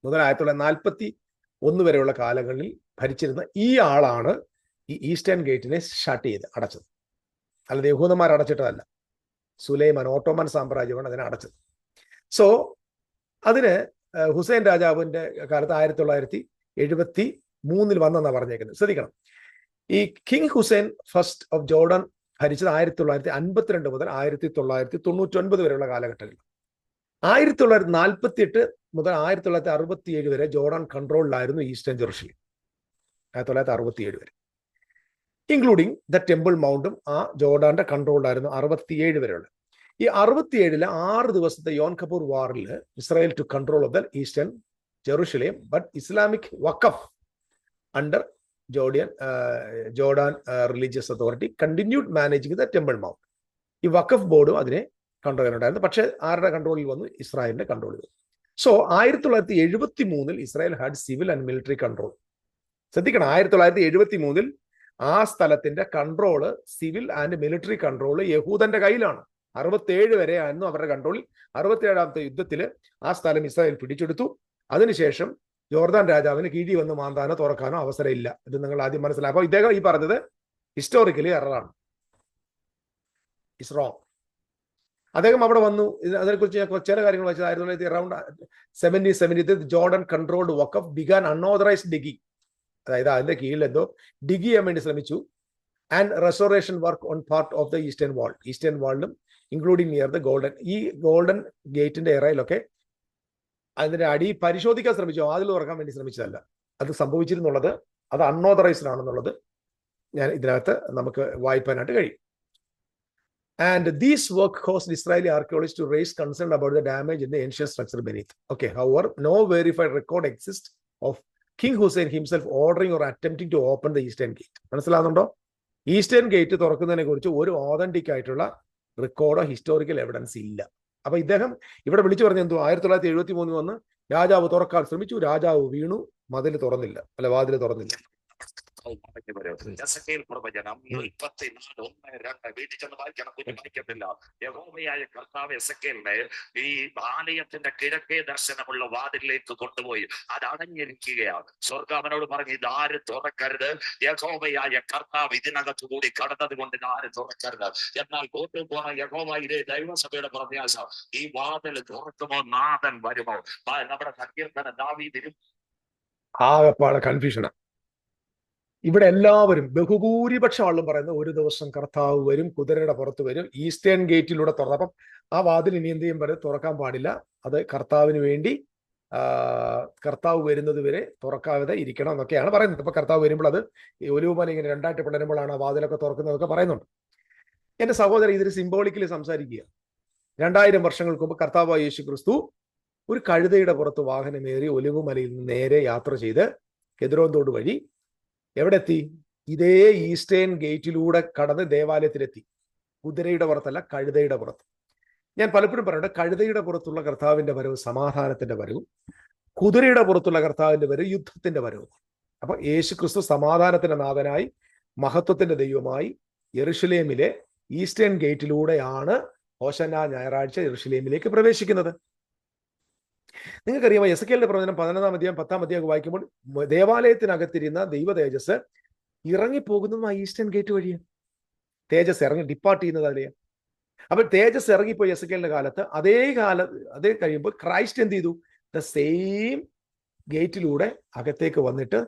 മുതൽ 1941 വരെയുള്ള കാലങ്ങളിൽ ഭരിച്ചിരുന്ന ഈ ആളാണ് ഈ ഈസ്റ്റേൺ ഗേറ്റിനെ ഷട്ട് ചെയ്ത് അടച്ചത്. അല്ലാതെ യഹൂദന്മാർ അടച്ചിട്ടതല്ല. സുലൈമാൻ, ഓട്ടോമൻ സാമ്രാജ്യമാണ് അതിനെ അടച്ചത്. സോ അതിന് ഹുസൈൻ രാജാവിന്റെ കാലത്ത് 1973 വന്നെന്നാണ് പറഞ്ഞേക്കുന്നത്. ശ്രദ്ധിക്കണം. ഈ king Hussein first of Jordan ഭരിച്ചത് 1952 മുതൽ 1999 വരെയുള്ള കാലഘട്ടങ്ങളിൽ. 1948 മുതൽ 1967 വരെ ജോർഡൻ കൺട്രോളിലായിരുന്നു ഈസ്റ്റേൺ ജെറുസലേം. 1967 വരെ, ഇൻക്ലൂഡിങ് ദ ടെമ്പിൾ മൗണ്ടും ആ ജോർഡാന്റെ കൺട്രോളിലായിരുന്നു 67 വരെയുള്ള. ഈ 67 6 ദിവസത്തെ യോം കിപ്പൂർ വാറിൽ Israel to control of the eastern Jerusalem. But Islamic waqf under Jordan religious authority continued managing the Temple Mount. ഈ വഖഫ് ബോർഡും അതിനെ കൺട്രോൾ ചെയ്യാനുണ്ടായിരുന്നു. പക്ഷേ ആരുടെ കൺട്രോളിൽ വന്നു? ഇസ്രായേലിന്റെ കൺട്രോളിൽ വന്നു. So 1973 Israel had civil and military control. ശ്രദ്ധിക്കണം, 1973 ആ സ്ഥലത്തിന്റെ control, civil and military control യഹൂദന്റെ കയ്യിലാണ്. 67 വരെ ആയിരുന്നു അവരുടെ കൺട്രോളിൽ. 67-ാമത്തെ യുദ്ധത്തിൽ ആ സ്ഥലം ഇസ്രായേൽ പിടിച്ചെടുത്തു. അതിനുശേഷം ജോർദാൻ രാജാവിന് കീഴി വന്ന് മാന്താനോ തുറക്കാനോ അവസരമില്ല. ഇത് നിങ്ങൾ ആദ്യം മനസ്സിലാക്കുക. അപ്പോൾ ഇദ്ദേഹം ഈ പറഞ്ഞത് ഹിസ്റ്റോറിക്കലി എററാണ്, ഇസ് റോങ്. അദ്ദേഹം അവിടെ വന്നു. അതിനെക്കുറിച്ച് ഞാൻ ചില കാര്യങ്ങൾ വെച്ചത് 1970 Jordan controlled waqf began unauthorised digging. അതായത് അതിന്റെ കീഴിൽ എന്തോ ഡിഗ് ചെയ്യാൻ വേണ്ടി ശ്രമിച്ചു. And restoration work on part of the eastern wall, eastern വാളിലും ഇൻക്ലൂഡിങ് നിയർ ദ ഗോൾഡൻ, ഈ ഗോൾഡൻ ഗേറ്റിന്റെ എറയിലൊക്കെ അതിന്റെ അടി പരിശോധിക്കാൻ ശ്രമിച്ചു. അതിൽ തുറക്കാൻ വേണ്ടി ശ്രമിച്ചതല്ല. അത് സംഭവിച്ചിരുന്നുള്ളത് അത് അൺഓതറൈസ്ഡ് ആണെന്നുള്ളത് ഞാൻ ഇതിനകത്ത് നമുക്ക് വായിക്കാനായിട്ട് കഴിയും. And this work caused Israeli archaeologists to raise concern about the damage in the ancient structure beneath. Okay, however, no verified record exists of King Hussein himself ordering or attempting to open the eastern gate. മനസ്സിലാകുന്നുണ്ടോ? Eastern gate തുറക്കുന്നതിനെ കുറിച്ച് ഒരു authentic ആയിട്ടുള്ള റെക്കോർഡോ historical evidence ഇല്ല. അപ്പൊ ഇദ്ദേഹം ഇവിടെ വിളിച്ചു പറഞ്ഞ എന്തോ 1973 വന്ന് രാജാവ് തുറക്കാൻ ശ്രമിച്ചു, രാജാവ് വീണു, മതിൽ തുറന്നില്ല, അല്ല വാതിൽ തുറന്നില്ല. പ്രവചനം 44:1-2 വീട്ടിൽ ചെന്ന് വായിക്കണം, കുഞ്ഞു വായിക്കത്തില്ല. യഹോവയായ കർത്താവ് എസെക്കേലിനെ ഈ ആലയത്തിന്റെ കിഴക്കേ ദർശനമുള്ള വാതിലിലേക്ക് കൊണ്ടുപോയി. അത് അടഞ്ഞിരിക്കുകയാണ്. സ്വർഗ്ഗാവനോട് പറഞ്ഞു, ഇതാരും തുറക്കരുത്. യഹോവയായ കർത്താവ് ഇതിനകത്ത് കൂടി കടന്നത് കൊണ്ട് ഇതാരും തുറക്കരുത്. എന്നാൽ കൊണ്ടുപോണ യഹോവയിലെ ദൈവസഭയുടെ പ്രത്യാശ, ഈ വാതിൽ തുറക്കുമോ, നാഥൻ വരുമോ? നമ്മുടെ സങ്കീർത്തനം ദാവീദിനും ആകെപ്പാടെ കൺഫ്യൂഷനാണ്. ഇവിടെ എല്ലാവരും ബഹുഭൂരിപക്ഷം ആളും പറയുന്നത് ഒരു ദിവസം കർത്താവ് വരും, കുതിരയുടെ പുറത്ത് വരും, ഈസ്റ്റേൺ ഗേറ്റിലൂടെ തുറന്നു. അപ്പം ആ വാതിൽ ഇനി എന്ത് ചെയ്യും പറയും, തുറക്കാൻ പാടില്ല. അത് കർത്താവിന് വേണ്ടി കർത്താവ് വരുന്നത് വരെ തുറക്കാതെ ഇരിക്കണം എന്നൊക്കെയാണ് പറയുന്നത്. അപ്പൊ കർത്താവ് വരുമ്പോൾ അത് ഈ ഒലിവുമല ഇങ്ങനെ രണ്ടായിട്ട് പിളരുമ്പോഴാണ് ആ വാതിലൊക്കെ തുറക്കുന്നതൊക്കെ പറയുന്നുണ്ട്. എന്റെ സഹോദരൻ, ഇതിൽ സിംബോളിക്കലി സംസാരിക്കുക. 2000 വർഷങ്ങൾക്ക് മുമ്പ് കർത്താവായ യേശു ക്രിസ്തു ഒരു കഴുതയുടെ പുറത്ത് വാഹനമേറി ഒലിവുമലയിൽ നിന്ന് നേരെ യാത്ര ചെയ്ത് കെദ്രോൻ തോട് വഴി എവിടെ എത്തി? ഇതേ ഈസ്റ്റേൺ ഗേറ്റിലൂടെ കടന്ന് ദേവാലയത്തിലെത്തി. കുതിരയുടെ പുറത്തല്ല, കഴുതയുടെ പുറത്ത്. ഞാൻ പലപ്പോഴും പറയുന്നത്, കഴുതയുടെ പുറത്തുള്ള കർത്താവിന്റെ വരവ് സമാധാനത്തിന്റെ വരവും, കുതിരയുടെ പുറത്തുള്ള കർത്താവിന്റെ വരവ് യുദ്ധത്തിന്റെ വരവും. അപ്പൊ യേശു ക്രിസ്തു സമാധാനത്തിന്റെ നാഥനായി, മഹത്വത്തിന്റെ ദൈവമായി യെരുശലേമിലെ ഈസ്റ്റേൺ ഗേറ്റിലൂടെയാണ് ഹോശന്നാ ഞായറാഴ്ച യെരുശലേമിലേക്ക് പ്രവേശിക്കുന്നത്. നിങ്ങൾക്കറിയാമോ, എസെക്കിയേലിന്റെ പ്രവചനം 11-ാം അധ്യായം 10-ാം അധ്യായം വായിക്കുമ്പോൾ ദേവാലയത്തിനകത്തിരുന്ന ദൈവ തേജസ് ഇറങ്ങിപ്പോകുന്നതും ആ ഈസ്റ്റേൺ ഗേറ്റ് വഴിയാണ്. തേജസ് ഇറങ്ങി ഡിപ്പാർട്ട് ചെയ്യുന്നത് അതിലെയാണ്. അപ്പൊ തേജസ് ഇറങ്ങിപ്പോയി എസെക്കിയേലിന്റെ കാലത്ത്. അതേ കഴിയുമ്പോൾ ക്രൈസ്റ്റ് എന്ത് ചെയ്തു? ദ സെയിം ഗേറ്റിലൂടെ അകത്തേക്ക് വന്നിട്ട്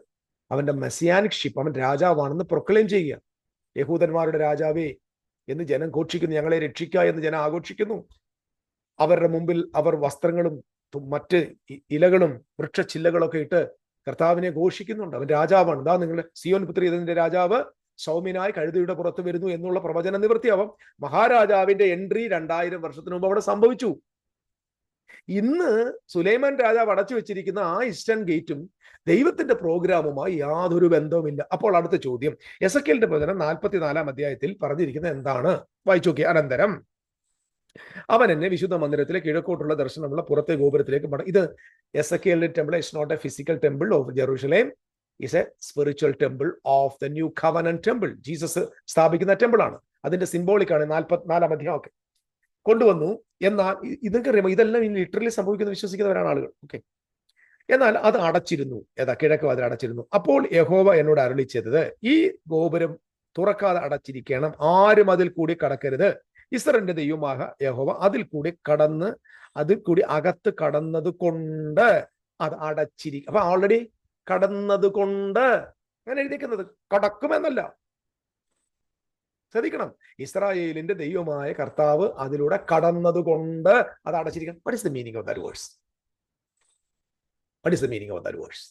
അവന്റെ മെസ്സിയാനിക് ഷിപ്പ്, അവൻ രാജാവാണെന്ന് പ്രൊക്ലെയിം ചെയ്യുക. യഹൂദന്മാരുടെ രാജാവേ എന്ന് ജനം ഘോഷിക്കുന്നു, ഞങ്ങളെ രക്ഷിക്കുക എന്ന് ജനം ആഘോഷിക്കുന്നു. അവരുടെ മുമ്പിൽ അവർ വസ്ത്രങ്ങളും മറ്റ് ഇലകളും വൃക്ഷച്ചില്ലകളൊക്കെ ഇട്ട് കർത്താവിനെ ഘോഷിക്കുന്നുണ്ട്. അവൻ രാജാവാണ്. ഇതാ നിങ്ങളുടെ സിയോൻ പുത്രി, ഇതിന്റെ രാജാവ് സൗമ്യനായി കഴുതയുടെ പുറത്ത് വരുന്നു എന്നുള്ള പ്രവചന നിവൃത്തിയാവും. മഹാരാജാവിന്റെ എൻട്രി 2000 വർഷത്തിന് മുമ്പ് അവിടെ സംഭവിച്ചു. ഇന്ന് സുലൈമാൻ രാജാവ് അടച്ചു വെച്ചിരിക്കുന്ന ആ ഈസ്റ്റേൺ ഗേറ്റും ദൈവത്തിന്റെ പ്രോഗ്രാമുമായി യാതൊരു ബന്ധവുമില്ല. അപ്പോൾ അടുത്ത ചോദ്യം, എസെക്കിയേലിന്റെ പ്രവചനം 44-ാം അധ്യായത്തിൽ പറഞ്ഞിരിക്കുന്നത് എന്താണ്? വായിച്ചു നോക്കി. അനന്തരം അവൻ എന്നെ വിശുദ്ധ മന്ദിരത്തിലെ കിഴക്കോട്ടുള്ള ദർശനമുള്ള പുറത്തെ ഗോപുരത്തിലേക്ക് ഇത് എസെക്കിയേലിന്റെ temple is not a physical temple of Jerusalem, is a spiritual temple of the new covenant temple. Jesus സ്ഥാപിക്കുന്ന ടെമ്പിൾ ആണ്. അതിന്റെ സിംബോളിക്കാണ് 44-ാം അധ്യായം ഒക്കെ കൊണ്ടുവന്നു. എന്നാൽ ഇതൊക്കെ ഇതെല്ലാം ലിറ്ററലി സംഭവിക്കുന്നത് വിശ്വസിക്കുന്നവരാണ് ആളുകൾ. ഓക്കെ, എന്നാൽ അത് അടച്ചിരുന്നു. ഏതാ? കിഴക്ക് വാതിൽ അടച്ചിരുന്നു. അപ്പോൾ യഹോവ എന്നോട് അരുളി ചെയ്തത്, ഈ ഗോപുരം തുറക്കാതെ അടച്ചിരിക്കണം, ആരും അതിൽ കൂടി കടക്കരുത്. ഇസ്രായേലിന്റെ ദൈവമായ യഹോവ അതിൽ കൂടി അകത്ത് കടന്നത് കൊണ്ട് അത് അടച്ചിരിക്കും. അപ്പൊ ഓൾറെഡി കടന്നത് കൊണ്ട് അങ്ങനെ എഴുതിക്കുന്നത്, കടക്കുമെന്നല്ല. ശ്രദ്ധിക്കണം, ഇസ്രായേലിന്റെ ദൈവമായ കർത്താവ് അതിലൂടെ കടന്നത് കൊണ്ട് അത് അടച്ചിരിക്കണം. What is the meaning of that verse? What is the meaning of that verse?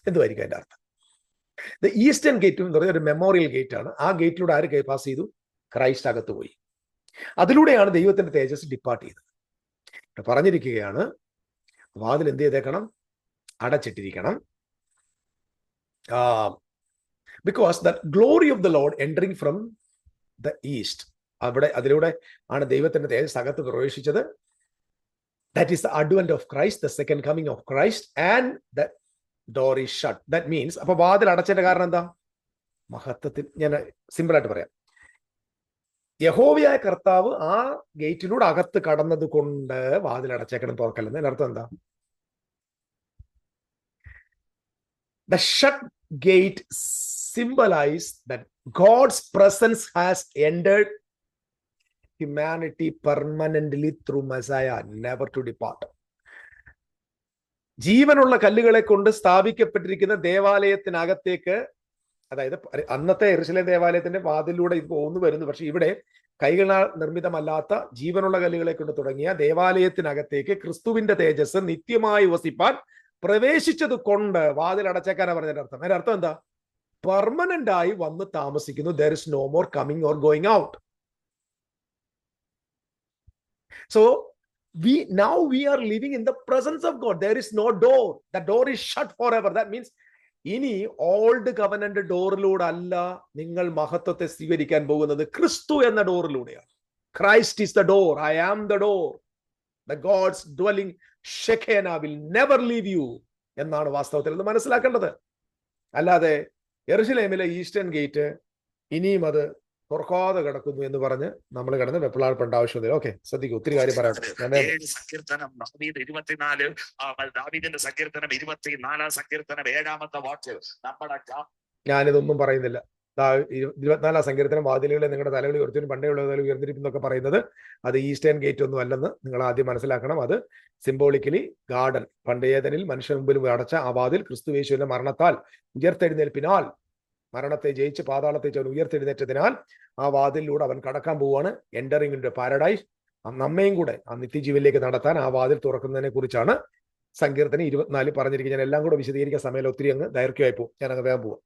എന്തുവായിരിക്കും അതിന്റെ അർത്ഥം? ദ ഈസ്റ്റേൺ ഗേറ്റ് എന്ന് പറഞ്ഞ ഒരു മെമ്മോറിയൽ ഗേറ്റ് ആണ്. ആ ഗേറ്റിലൂടെ ആര് പാസ് ചെയ്തു? ക്രൈസ്റ്റ് അകത്ത് പോയി. അതിലൂടെയാണ് ദൈവത്തിന്റെ തേജസ് ഡിപ്പാർട്ട് ചെയ്തത്. പറഞ്ഞിരിക്കുകയാണ്, വാതിൽ എന്ത് ചെയ്തേക്കണം? അടച്ചിട്ടിരിക്കണം. Because the glory of the Lord entering from the east, അതിലൂടെ ആണ് ദൈവത്തിന്റെ തേജസ് അകത്ത് പ്രവേശിച്ചത്. That is the advent of Christ, the second coming of Christ, and the door is shut. That means, അപ്പൊ വാതിൽ അടച്ചതിന്റെ കാരണം എന്താ? മഹത്വത്തിൽ. ഞാൻ സിമ്പിൾ ആയിട്ട് പറയാം. യഹോവയായ കർത്താവ് ആ ഗേറ്റിലൂടെ അകത്ത് കടന്നത് കൊണ്ട് വാതിൽ അടച്ചേക്കണം, തുറക്കല്ലെന്ന്. അതിനർത്ഥം എന്താ? The shut gate symbolize that God's presence has entered humanity permanently through Messiah, never to depart. ജീവനുള്ള കല്ലുകളെ കൊണ്ട് സ്ഥാപിക്കപ്പെട്ടിരിക്കുന്ന ദേവാലയത്തിനകത്തേക്ക്, അതായത് അന്നത്തെ യെരുശലേം ദേവാലയത്തിന്റെ വാതിലൂടെ ഇത് വരുന്നു. പക്ഷെ ഇവിടെ കൈകളാൽ നിർമ്മിതമല്ലാത്ത ജീവനുള്ള കല്ലുകളെ കൊണ്ട് തുടങ്ങിയ ദേവാലയത്തിനകത്തേക്ക് ക്രിസ്തുവിന്റെ തേജസ് നിത്യമായി വസിപ്പാൻ പ്രവേശിച്ചത് കൊണ്ട് വാതിൽ അടച്ചേക്കാനാണ് പറഞ്ഞതിന്റെ അർത്ഥം. അതിന്റെ അർത്ഥം എന്താ? പെർമനന്റ് ആയി വന്ന് താമസിക്കുന്നു. there is no more coming or going out. So now we are living in the presence of God. There is no door. The door is shut forever. That means ഇനി ഓൾഡ് കവനന്റ് ഡോറിലൂടെ അല്ല നിങ്ങൾ മഹത്വത്തെ സ്വീകരിക്കാൻ പോകുന്നത്, ക്രിസ്തു എന്ന ഡോറിലൂടെയാണ്. Christ is the door. I am the door. The God's dwelling Shekinah will never leave you എന്നാണ് വാസ്തവത്തിൽ ഇത് മനസ്സിലാക്കേണ്ടത്. അല്ലാതെ യെരുശലേമിലെ ഈസ്റ്റേൺ ഗേറ്റ് ഇനിയും അത് തുറക്കാതെ കിടക്കുന്നു എന്ന് പറഞ്ഞ് നമ്മൾ കിടന്ന് വെപ്പിളാടേണ്ട ആവശ്യമില്ല. ഓക്കെ, ശ്രദ്ധിക്കും. ഒത്തിരി കാര്യം പറയട്ടെ. സങ്കീർത്തനം 24, ദാവീദിന്റെ സങ്കീർത്തനം 24-ാം സങ്കീർത്തനം 7-ാമത്തെ വാക്യം. ഞാനിതൊന്നും പറയുന്നില്ല. 24 സങ്കീർത്തനം വാതിലുകളെ നിങ്ങളുടെ തലകൾ ഉയർത്തിനും പണ്ടേ ഉള്ള തലകൾ ഉയർന്നിരിക്കുന്നൊക്കെ പറയുന്നത് അത് ഈസ്റ്റേൺ ഗേറ്റ് ഒന്നും അല്ലെന്ന് നിങ്ങൾ ആദ്യം മനസ്സിലാക്കണം. അത് സിംബോളിക്കലി ഗാർഡൻ, പണ്ടേതനിൽ മനുഷ്യ മുമ്പിൽ അടച്ച ആ വാതിൽ ക്രിസ്തുയേശുവിന്റെ മരണത്താൽ ഉയർത്തെഴുന്നേൽപ്പിനാൽ, മരണത്തെ ജയിച്ച് പാതാളത്തെ ഉയർത്തെഴുന്നേറ്റതിനാൽ ആ വാതിലിലൂടെ അവൻ കടക്കാൻ പോവുകയാണ്. Entering into paradise. നമ്മയും കൂടെ ആ നിത്യജീവനിലേക്ക് നടത്താൻ ആ വാതിൽ തുറക്കുന്നതിനെ കുറിച്ചാണ് സങ്കീർത്തനം 24 പറഞ്ഞിരിക്കുന്നത്. ഞാൻ എല്ലാം കൂടെ വിശദീകരിക്കാൻ സമയം ഒത്തിരി അങ്ങ് ദൈർഘ്യമായി പോകും. ഞാൻ അങ്ങ് വേഗം പോവാം.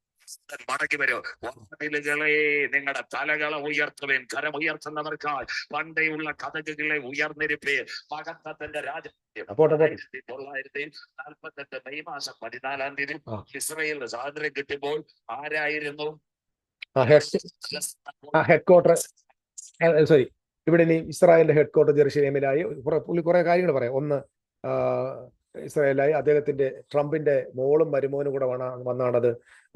മടക്കി വരൂ. വാതിലുകളെ നിങ്ങളുടെ തലകളെ ഉയർത്തുവേൻ, കരം ഉയർത്തുന്നവർക്കായി പണ്ടേയുള്ള കഥകളെ ഉയർന്നിരിപ്പേ. മഹത്വത്തിന്റെ രാജ്യം 1948 മെയ് മാസം 14 തീയതി ഇസ്രായേലിന് സ്വാതന്ത്ര്യം കിട്ടുമ്പോൾ ആരായിരുന്നു ഹെഡ് ക്വാർട്ടർ? സോറി, ഇവിടെ ഇനി ഇസ്രായേലിന്റെ ഹെഡ് ക്വാർട്ടർ ജെറുസലേമിലായി. കുറെ കാര്യങ്ങൾ പറയാം. ഒന്ന്, ഇസ്രായേലായി. അദ്ദേഹത്തിന്റെ ട്രംപിന്റെ മോളും മരുമോനും കൂടെ വന്നാണ് അത്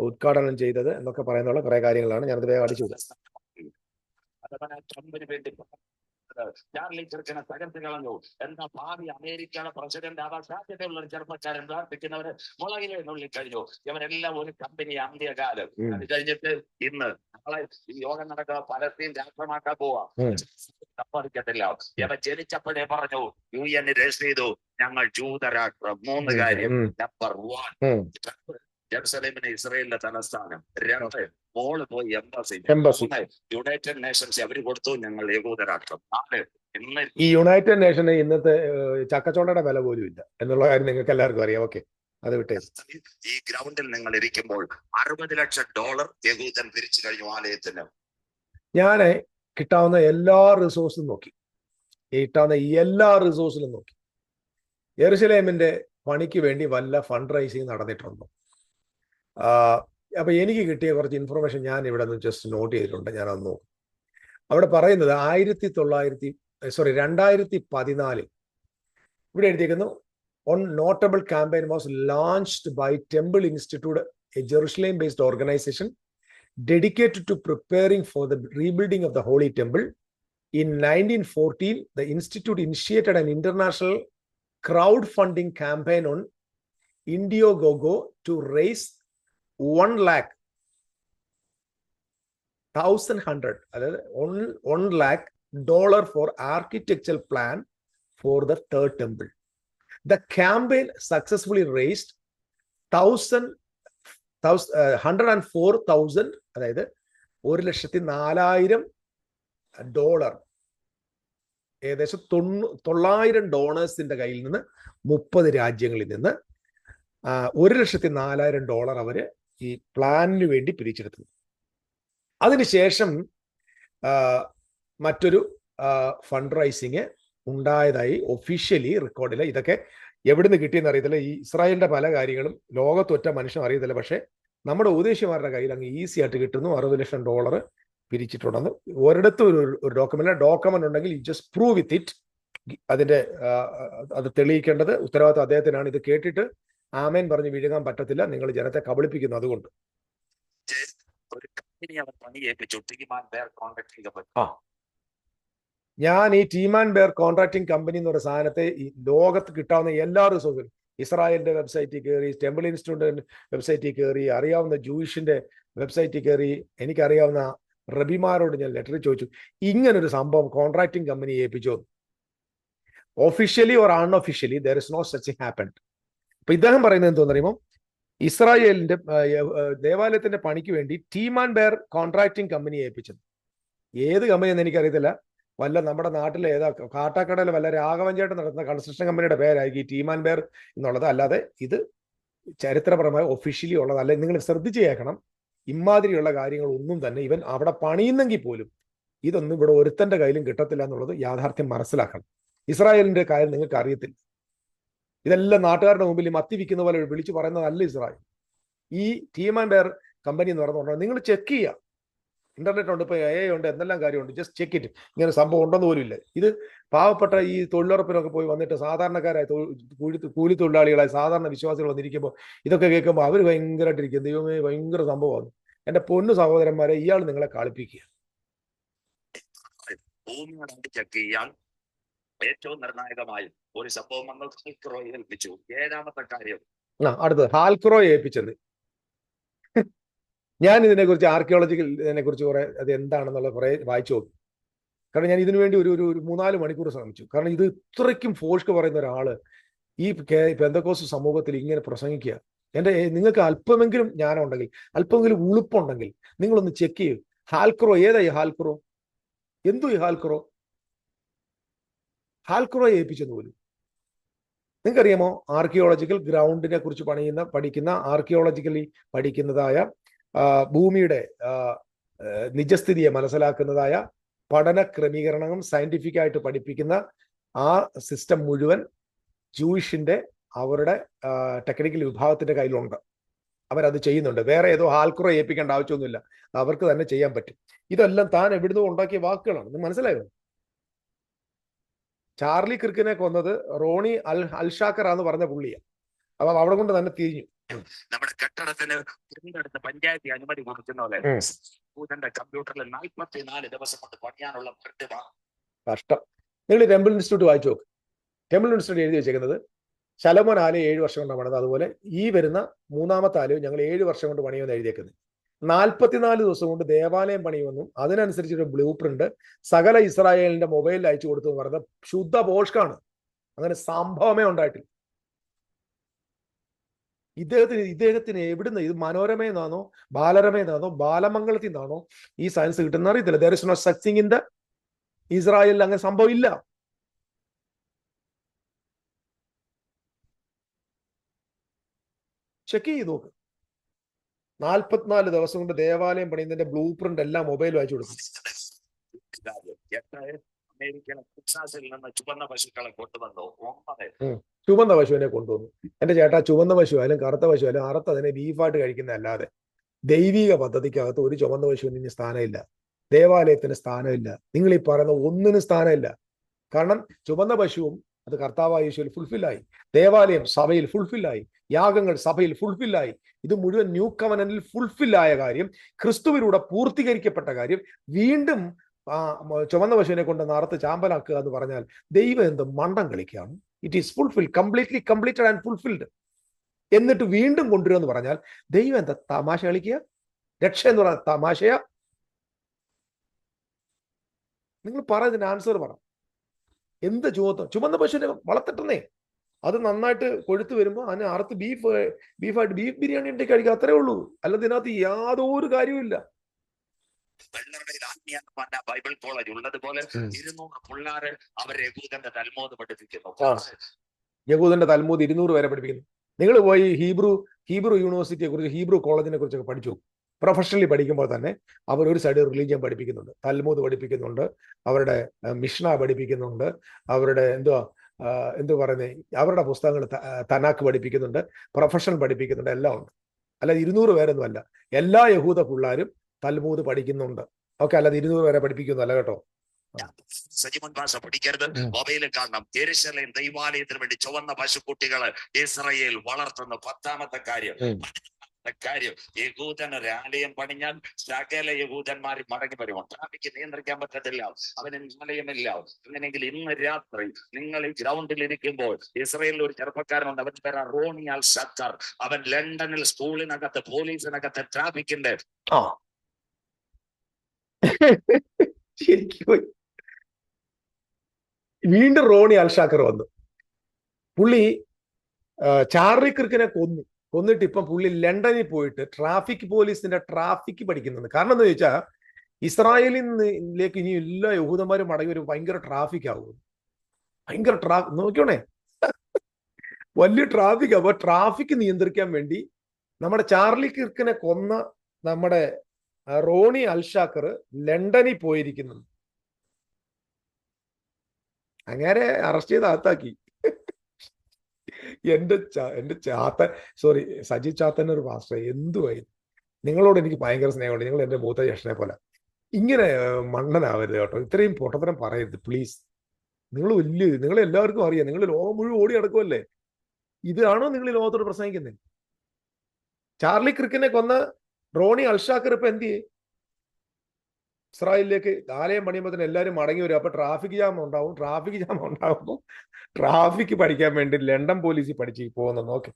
ഉദ്ഘാടനം ചെയ്തത് എന്നൊക്കെ പറയുന്നുള്ള കുറെ കാര്യങ്ങളാണ്. ഞാനത് വേഗം അടിച്ചു വിടാം. ട്രംപിന് വേണ്ടി ചാർലി കിർക്കിനെ തകർത്ത് കളഞ്ഞു. എന്താ ഭാവി അമേരിക്കയുടെ പ്രസിഡന്റ് ആവാൻ സാധ്യതയുള്ള ഒരു ചെറുപ്പക്കാരൻ പ്രാർത്ഥിക്കുന്നവര് മുളകിലെ നുള്ളി കഴിഞ്ഞു. ഇവരെല്ലാം ഒരു കമ്പനി അന്ത്യകാലം. അത് കഴിഞ്ഞിട്ട് ഇന്ന് നാളെ ഈ യോഗം നടക്കുക പലസ്തീൻ രാഷ്ട്രമാക്കാൻ പോവാ. സമ്മതിക്കത്തില്ല. ഇവ ജനിച്ചപ്പോഴേ പറഞ്ഞു UN രജിസ്റ്റർ ചെയ്തു ഞങ്ങൾ ജൂതരാഷ്ട്രം. 3 കാര്യം. നമ്പർ 1, ജെറുസലേമിന് ഇസ്രായേലിന്റെ തലസ്ഥാനം. 2, മോള് പോയി എംബസി. യുണൈറ്റഡ് നേഷൻസ് അവര് കൊടുത്തു ഞങ്ങൾ യഹൂദരാഷ്ട്രം. 4, ഇന്ന് ഈ യുണൈറ്റഡ് നേഷന് ഇന്നത്തെ ചക്കച്ചോളയുടെ വില പോലും ഇല്ല എന്നുള്ള കാര്യം നിങ്ങൾക്ക് എല്ലാവർക്കും അറിയാം. ഓക്കെ, അത് വിട്ടേ. ഈ ഗ്രൗണ്ടിൽ നിങ്ങൾ ഇരിക്കുമ്പോൾ $60 ലക്ഷം യഹൂദൻ പിരിച്ചു കഴിഞ്ഞു ആലയത്തിന്. ഞാൻ കിട്ടാവുന്ന എല്ലാ റിസോഴ്സും നോക്കി, നോക്കി. യെരുശലേമിന്റെ പണിക്ക് വേണ്ടി വല്ല ഫണ്ട് റൈസിങ് നടന്നിട്ടുണ്ടോ? അപ്പൊ എനിക്ക് കിട്ടിയ കുറച്ച് ഇൻഫർമേഷൻ ഞാൻ ഇവിടെ നിന്ന് ജസ്റ്റ് നോട്ട് ചെയ്തിട്ടുണ്ട്. ഞാനത് നോക്കും. അവിടെ പറയുന്നത് 2014 ഇവിടെ എഴുതിയിരിക്കുന്നു, one notable campaign was launched by Temple Institute, a Jerusalem-based organization dedicated to preparing for the rebuilding of the Holy Temple. In 1914, the institute initiated an international crowdfunding campaign on Indiegogo to raise $1 lakh for architectural plan for the third temple. The campaign successfully raised $104,000, അതായത് $1,04,000, ഏകദേശം 900 ഡോണേഴ്സിന്റെ കയ്യിൽ നിന്ന് 30 രാജ്യങ്ങളിൽ നിന്ന് $104,000 അവര് ഈ പ്ലാനിന് വേണ്ടി പിരിച്ചെടുത്തു. അതിനുശേഷം മറ്റൊരു ഫണ്ട് റൈസിങ് ഉണ്ടായതായി ഒഫീഷ്യലി റെക്കോർഡില്ല. ഇതൊക്കെ എവിടുന്ന് കിട്ടിയെന്ന് അറിയത്തില്ല. ഈ ഇസ്രായേലിന്റെ പല കാര്യങ്ങളും ലോകത്തൊറ്റ മനുഷ്യൻ അറിയത്തില്ല. പക്ഷെ നമ്മുടെ ഉപദേശിമാരുടെ കയ്യിൽ അങ്ങ് ഈസി ആയിട്ട് കിട്ടുന്നു. $60 ലക്ഷം പിരിച്ചിട്ടുണ്ടെന്ന് ഒരിടത്തും ഒരു ഡോക്യുമെന്റ് ഉണ്ടെങ്കിൽ ജസ്റ്റ് പ്രൂവ് വിത്ത് ഇറ്റ്. അതിന്റെ അത് തെളിയിക്കേണ്ടത് ഉത്തരവാദിത്വം അദ്ദേഹത്തിനാണ്. ഇത് കേട്ടിട്ട് ആമേൻ പറഞ്ഞ് വിഴുകാൻ പറ്റത്തില്ല. നിങ്ങൾ ജനത്തെ കബളിപ്പിക്കുന്നു. അതുകൊണ്ട് ഞാൻ ഈ team and bear contracting company എന്ന് പറയുന്ന സാധനത്തെ ഈ ലോകത്ത് കിട്ടാവുന്ന എല്ലാ റിസോഴ്സും ഇസ്രായേലിന്റെ വെബ്സൈറ്റിൽ കയറി, ടെമ്പിൾ ഇൻസ്റ്റിറ്റ്യൂട്ടിന്റെ വെബ്സൈറ്റിൽ കയറി, അറിയാവുന്ന ജൂയിഷിന്റെ വെബ്സൈറ്റിൽ കയറി, എനിക്കറിയാവുന്ന റബിമാരോട് ഞാൻ ലെറ്റർ ചോദിച്ചു, ഇങ്ങനൊരു സംഭവം കോൺട്രാക്ടിങ് കമ്പനി ഏൽപ്പിച്ചോ? Officially or unofficially there is no such happened. അപ്പൊ ഇദ്ദേഹം പറയുന്നത് എന്തോന്ന് അറിയുമോ, ഇസ്രായേലിന്റെ ദേവാലയത്തിന്റെ പണിക്ക് വേണ്ടി team and bear contracting company ഏൽപ്പിച്ചത്. ഏത് കമ്പനി എന്ന് എനിക്കറിയത്തില്ല. വല്ല നമ്മുടെ നാട്ടിലെ ഏതാ കാട്ടാക്കടയിൽ വല്ല രാഘവൻ ചേട്ടൻ നടത്തുന്ന കൺസ്ട്രക്ഷൻ കമ്പനിയുടെ പേരായിരിക്കും ഈ ടീം ആൻഡ് ബെയർ എന്നുള്ളത്. അല്ലാതെ ഇത് ചരിത്രപരമായി ഒഫീഷ്യലി ഉള്ളതല്ല. നിങ്ങൾ ശ്രദ്ധിച്ച് കേൾക്കണം. ഇമാതിരിയുള്ള കാര്യങ്ങളൊന്നും തന്നെ ഇവൻ അവിടെ പണിയുന്നെങ്കിൽ പോലും ഇതൊന്നും ഇവിടെ ഒരുത്തന്റെ കയ്യിലും കിട്ടത്തില്ല എന്നുള്ളത് യാഥാർത്ഥ്യം മനസ്സിലാക്കണം. ഇസ്രായേലിന്റെ കാര്യം നിങ്ങൾക്ക് അറിയത്തില്ല. ഇതെല്ലാം നാട്ടുകാരുടെ മുമ്പിൽ മത്തി വിൽക്കുന്ന പോലെ വിളിച്ചു പറയുന്നതല്ല ഇസ്രായേൽ. ഈ ടീം ആൻഡ് ബെയർ കമ്പനി എന്ന് പറഞ്ഞുകൊണ്ടാണ്. നിങ്ങൾ ചെക്ക് ചെയ്യുക. ഇന്റർനെറ്റ് ഉണ്ട്, ഇപ്പോൾ AI ഉണ്ട്, എന്തെല്ലാം കാര്യമുണ്ട്. Just check it. ഇങ്ങനെ സംഭവം ഉണ്ടെന്ന് പോലും ഇല്ല. ഇത് പാവപ്പെട്ട ഈ തൊഴിലുറപ്പിനൊക്കെ പോയി വന്നിട്ട് സാധാരണക്കാരായ കൂലി തൊഴിലാളികളായ സാധാരണ വിശ്വാസികൾ വന്നിരിക്കുമ്പോൾ ഇതൊക്കെ കേൾക്കുമ്പോൾ അവർ ഭയങ്കരമായിട്ടിരിക്കും. ദൈവമേ, ഭയങ്കര സംഭവമാണ്. എന്റെ പൊന്നു സഹോദരന്മാരെ, ഇയാൾ നിങ്ങളെ കളിപ്പിക്കുക. ഏറ്റവും നിർണായകമായ ഒരു സംഭവം ഏൽപ്പിച്ചു. 7ാമത്തെ കാര്യം അടുത്തത് ഹാൽക്രോയെ ഏൽപ്പിച്ചത്. ഞാൻ ഇതിനെക്കുറിച്ച് ആർക്കിയോളജിക്കൽ ഇതിനെക്കുറിച്ച് കുറെ അത് എന്താണെന്നുള്ള കുറെ വായിച്ചു നോക്കി. കാരണം ഞാൻ ഇതിനു വേണ്ടി ഒരു 3-4 മണിക്കൂർ ശ്രമിച്ചു. കാരണം ഇത് ഇത്രയ്ക്കും ഫോഷ്ക്ക് പറയുന്ന ഒരാള് ഈ പെന്തക്കോസ്ത് സമൂഹത്തിൽ ഇങ്ങനെ പ്രസംഗിക്കുക. നിങ്ങൾക്ക് അല്പമെങ്കിലും ജ്ഞാനം ഉണ്ടെങ്കിൽ, അല്പമെങ്കിലും ഉളുപ്പുണ്ടെങ്കിൽ നിങ്ങളൊന്ന് ചെക്ക് ചെയ്യൂ. ഹാൽക്രോ ഏതായി? ഹാൽക്രോ എന്തു? ഈ ഹാൽക്രോയെ ഏൽപ്പിച്ചെന്ന് പോലും നിങ്ങൾക്കറിയാമോ? ആർക്കിയോളജിക്കൽ ഗ്രൗണ്ടിനെ കുറിച്ച് പഠിക്കുന്ന ആർക്കിയോളജിക്കലി പഠിക്കുന്നതായ ഭൂമിയുടെ നിജസ്ഥിതിയെ മനസ്സിലാക്കുന്നതായ പഠന ക്രമീകരണം സയന്റിഫിക് ആയിട്ട് പഠിപ്പിക്കുന്ന ആ സിസ്റ്റം മുഴുവൻ ജൂയിഷിന്റെ അവരുടെ ടെക്നിക്കൽ വിഭാഗത്തിന്റെ കയ്യിലുണ്ട്. അവരത് ചെയ്യുന്നുണ്ട്. വേറെ ഏതോ ഹാൽക്രോ ഏൽപ്പിക്കേണ്ട ആവശ്യമൊന്നുമില്ല, അവർക്ക് തന്നെ ചെയ്യാൻ പറ്റും. ഇതെല്ലാം താൻ എവിടുന്നോ ഉണ്ടാക്കിയ വാക്കുകളാണ്. നിങ്ങൾ മനസ്സിലായോ? ചാർലി കിർക്കിനെ കൊന്നത് റോണി അൽഷാക്കറാന്ന് പറഞ്ഞ പുള്ളിയാണ്. അപ്പൊ അവിടെ കൊണ്ട് തന്നെ തിരിഞ്ഞു. നമ്മുടെ കെട്ടിടത്തിന് തിരഞ്ഞെടുത്ത പഞ്ചായത്ത് അനുമതി കൊടുക്കുന്ന പോലെ കമ്പ്യൂട്ടറിൽ 44 ദിവസം കൊണ്ട് പണിയാനുള്ള കഷ്ടം. നിങ്ങൾ ടെമ്പിൾ ഇൻസ്റ്റിറ്റ്യൂട്ട് വായിച്ചു നോക്ക്. ടെമ്പിൾ ഇൻസ്റ്റിറ്റ്യൂട്ട് എഴുതി വെച്ചേക്കുന്നത് ശലോമോൻ ആലയം 7 വർഷം കൊണ്ടാണ് പണിത്. അതുപോലെ ഈ വരുന്ന 3-ാമത്തെ ആലയം ഞങ്ങൾ 7 വർഷം കൊണ്ട് പണിയുമെന്ന് എഴുതിയേക്കുന്നത്. 44 ദിവസം കൊണ്ട് ദേവാലയം പണിയുമെന്നും അതിനനുസരിച്ചൊരു ബ്ലൂ പ്രിന്റ് സകല ഇസ്രായേലിന്റെ മൊബൈലിൽ അയച്ചു കൊടുത്തു എന്ന് പറയുന്നത് ശുദ്ധ പോഷ്കാണ്. അങ്ങനെ സംഭവമേ ഉണ്ടായിട്ടില്ല. ഇദ്ദേഹത്തിന് എവിടുന്ന് ഇത് മനോരമയെന്നാണോ ബാലരമയെന്നാണോ ബാലമംഗളത്തിൽ നിന്നാണോ ഈ സയൻസ് കിട്ടുന്ന അറിയത്തില്ല. There is not such thing in the ഇസ്രായേലിൽ അങ്ങനെ സംഭവം ഇല്ല. ചെക്ക് ചെയ്ത് നോക്ക്. 44 ദിവസം കൊണ്ട് ദേവാലയം പണിയുന്നതിന്റെ ബ്ലൂ പ്രിന്റ് എല്ലാം മൊബൈൽ വായിച്ചു കൊടുക്കും. അമേരിക്കയിലെ ടെക്സാസിൽ നിന്ന് ചുവന്ന പശുക്കളെ കൊണ്ടുവന്നു. ചുവന്ന പശുവിനെ കൊണ്ടുവന്നു. എന്റെ ചേട്ടാ, ചുവന്ന പശു ആയാലും കറുത്ത പശു ആയാലും അറുത്തതിനെ ബീഫായിട്ട് കഴിക്കുന്ന അല്ലാതെ ദൈവിക പദ്ധതിക്കകത്ത് ഒരു ചുവന്ന പശുവിന് സ്ഥാനമില്ല. ദേവാലയത്തിന് സ്ഥാനമില്ല. നിങ്ങൾ ഈ പറയുന്ന ഒന്നിനും സ്ഥാനമില്ല. കാരണം ചുവന്ന പശുവും അത് കർത്താവായ യേശുവിൽ ഫുൾഫില്ലായി, ദേവാലയം സഭയിൽ ഫുൾഫില്ലായി, യാഗങ്ങൾ സഭയിൽ ഫുൾഫില്ലായി. ഇത് മുഴുവൻ ന്യൂ കവനന്റിൽ ഫുൾഫില്ലായ കാര്യം, ക്രിസ്തുവിലൂടെ പൂർത്തീകരിക്കപ്പെട്ട കാര്യം. വീണ്ടും ചുവന്ന പശുവിനെ കൊണ്ട് നടത്ത് ചാമ്പലാക്കുക എന്ന് പറഞ്ഞാൽ ദൈവം എന്ത് മണ്ടം കളിക്കുകയാണ്. It is fulfilled, completed and fulfilled. എന്നിട്ട് വീണ്ടും കൊണ്ടുവരിക എന്ന് പറഞ്ഞാൽ ദൈവം എന്താ തമാശ കളിക്കുക? രക്ഷ എന്ന് പറഞ്ഞാൽ തമാശയാ? നിങ്ങൾ പറയുന്നതിന് ആൻസർ പറ. എന്ത് ചുവന്ന പശുവിനെ വളർത്തിട്ടെന്നേ, അത് നന്നായിട്ട് കൊഴുത്ത് വരുമ്പോൾ അതിനെ അറുത്ത് ബീഫ് ബിരിയാണി ഉണ്ടാക്കി കഴിക്കുക, അത്രേ ഉള്ളൂ. അല്ലാതെ ഇതിനകത്ത് യാതൊരു കാര്യവുമില്ല. ബൈബിൾ കോളേജ് ഉള്ളതുപോലെ 200 പിള്ളേര് അവർ യഹൂദന്റെ തൽമൂദ് പഠിപ്പിക്കുന്നു. യഹൂദന്റെ തൽമൂദ് 200 പേരെ പഠിപ്പിക്കുന്നു. നിങ്ങൾ പോയി ഹീബ്രു യൂണിവേഴ്സിറ്റിയെ കുറിച്ച്, ഹീബ്രു കോളേജിനെ കുറിച്ചൊക്കെ പഠിച്ചു. പ്രൊഫഷണലി പഠിക്കുമ്പോൾ തന്നെ അവർ ഒരു സൈഡ് റിലീജിയൻ പഠിപ്പിക്കുന്നുണ്ട്, തൽമൂദ് പഠിപ്പിക്കുന്നുണ്ട്, അവരുടെ മിഷ്ന പഠിപ്പിക്കുന്നുണ്ട്, അവരുടെ എന്തു പറയുന്നത്, അവരുടെ പുസ്തകങ്ങൾ തനാക്ക് പഠിപ്പിക്കുന്നുണ്ട്, പ്രൊഫഷണൽ പഠിപ്പിക്കുന്നുണ്ട്, എല്ലാം ഉണ്ട്. അല്ലാതെ 200 പേരൊന്നും അല്ല. എല്ലാ യഹൂദ പിള്ളേരും തൽമൂദ് പഠിക്കുന്നുണ്ട്. ഓക്കെ, അല്ലാതെ 200 പേരെ പഠിപ്പിക്കുന്നല്ല കേട്ടോ. സജിമൻ ഭാഷ പഠിക്കരുത്. മൊബൈലിൽ കാണണം. യെരുശലേം ദൈവാലയത്തിന് വേണ്ടി ചുവന്ന പശുക്കുട്ടികളെ ഇസ്രായേൽ വളർത്തുന്ന 10ാമത്തെ കാര്യം. യഹൂദൻ ഒരു ആലയം പണിഞ്ഞാൽ സകല യഹൂദന്മാരും മടങ്ങി വരുമോ? ട്രാഫിക് നിയന്ത്രിക്കാൻ പറ്റത്തില്ല, അവന് ആലയമില്ല. അങ്ങനെയെങ്കിൽ ഇന്ന് രാത്രി നിങ്ങൾ ഈ ഗ്രൗണ്ടിൽ ഇരിക്കുമ്പോൾ ഇസ്രായേലിൽ ഒരു ചെറുപ്പക്കാരനുണ്ട്, അവന്റെ പേര് റോണി അൽഷാക്കർ. അവൻ ലണ്ടനിൽ സ്കൂളിനകത്ത് പോലീസിനകത്ത് ട്രാഫിക്കിന്റെ വീണ്ടും റോണി അൽഷാക്കർ വന്നു. പുള്ളി ചാർലി കിർക്കിനെ കൊന്നിട്ട് ഇപ്പം പുള്ളി ലണ്ടനിൽ പോയിട്ട് ട്രാഫിക് പോലീസിന്റെ ട്രാഫിക് പഠിക്കുന്നുണ്ട്. കാരണം എന്താ ചോദിച്ചാൽ ഇസ്രായേലിലേക്ക് ഇനി എല്ലാ യഹൂദന്മാരും മടങ്ങി ഒരു ഭയങ്കര ട്രാഫിക് ആകും. ഭയങ്കര നോക്കിയോണേ, വലിയ ട്രാഫിക്. അപ്പൊ ട്രാഫിക് നിയന്ത്രിക്കാൻ വേണ്ടി നമ്മുടെ ചാർലി കിർക്കിനെ കൊന്ന നമ്മുടെ റോണി അൽഷാക്കർ ലണ്ടനിൽ പോയിരിക്കുന്നു. അങ്ങനെ അറസ്റ്റ് ചെയ്ത് അകത്താക്കി. എന്റെ ചാത്തൻ, സോറി, സജി ചാത്തൻ ഒരു പാസ്റ്റർ, എന്തുവായി നിങ്ങളോട് എനിക്ക് ഭയങ്കര സ്നേഹമുണ്ട്. നിങ്ങൾ എന്റെ മൂത്ത ജ്യേഷ്ഠനെ പോലെ. ഇങ്ങനെ മണ്ടനാവരുത് കേട്ടോ, ഇത്രയും പൊട്ടത്തരം പറയരുത് പ്ലീസ്. നിങ്ങൾ എല്ലാവർക്കും അറിയാം, നിങ്ങൾ ലോകം മുഴുവൻ ഓടി നടക്കുമല്ലേ. ഇതാണോ നിങ്ങൾ ഈ ലോകത്തോട് പ്രസംഗിക്കുന്നത്? ചാർലി ക്രിക്കിനെ കൊന്ന റോണി അൽഷാക്കർ ഇപ്പൊ എന്ത് ചെയ്യും? ഇസ്രായേലിലേക്ക് ആലയം പണിയുമ്പോൾ തന്നെ എല്ലാവരും മടങ്ങി വരും. അപ്പൊ ട്രാഫിക് ജാം ഉണ്ടാവും. ട്രാഫിക് ജാം ഉണ്ടാകുമ്പോൾ ട്രാഫിക് പഠിക്കാൻ വേണ്ടി ലണ്ടൻ പോലീസിൽ പഠിച്ച് പോകുന്നു. നോക്ക്,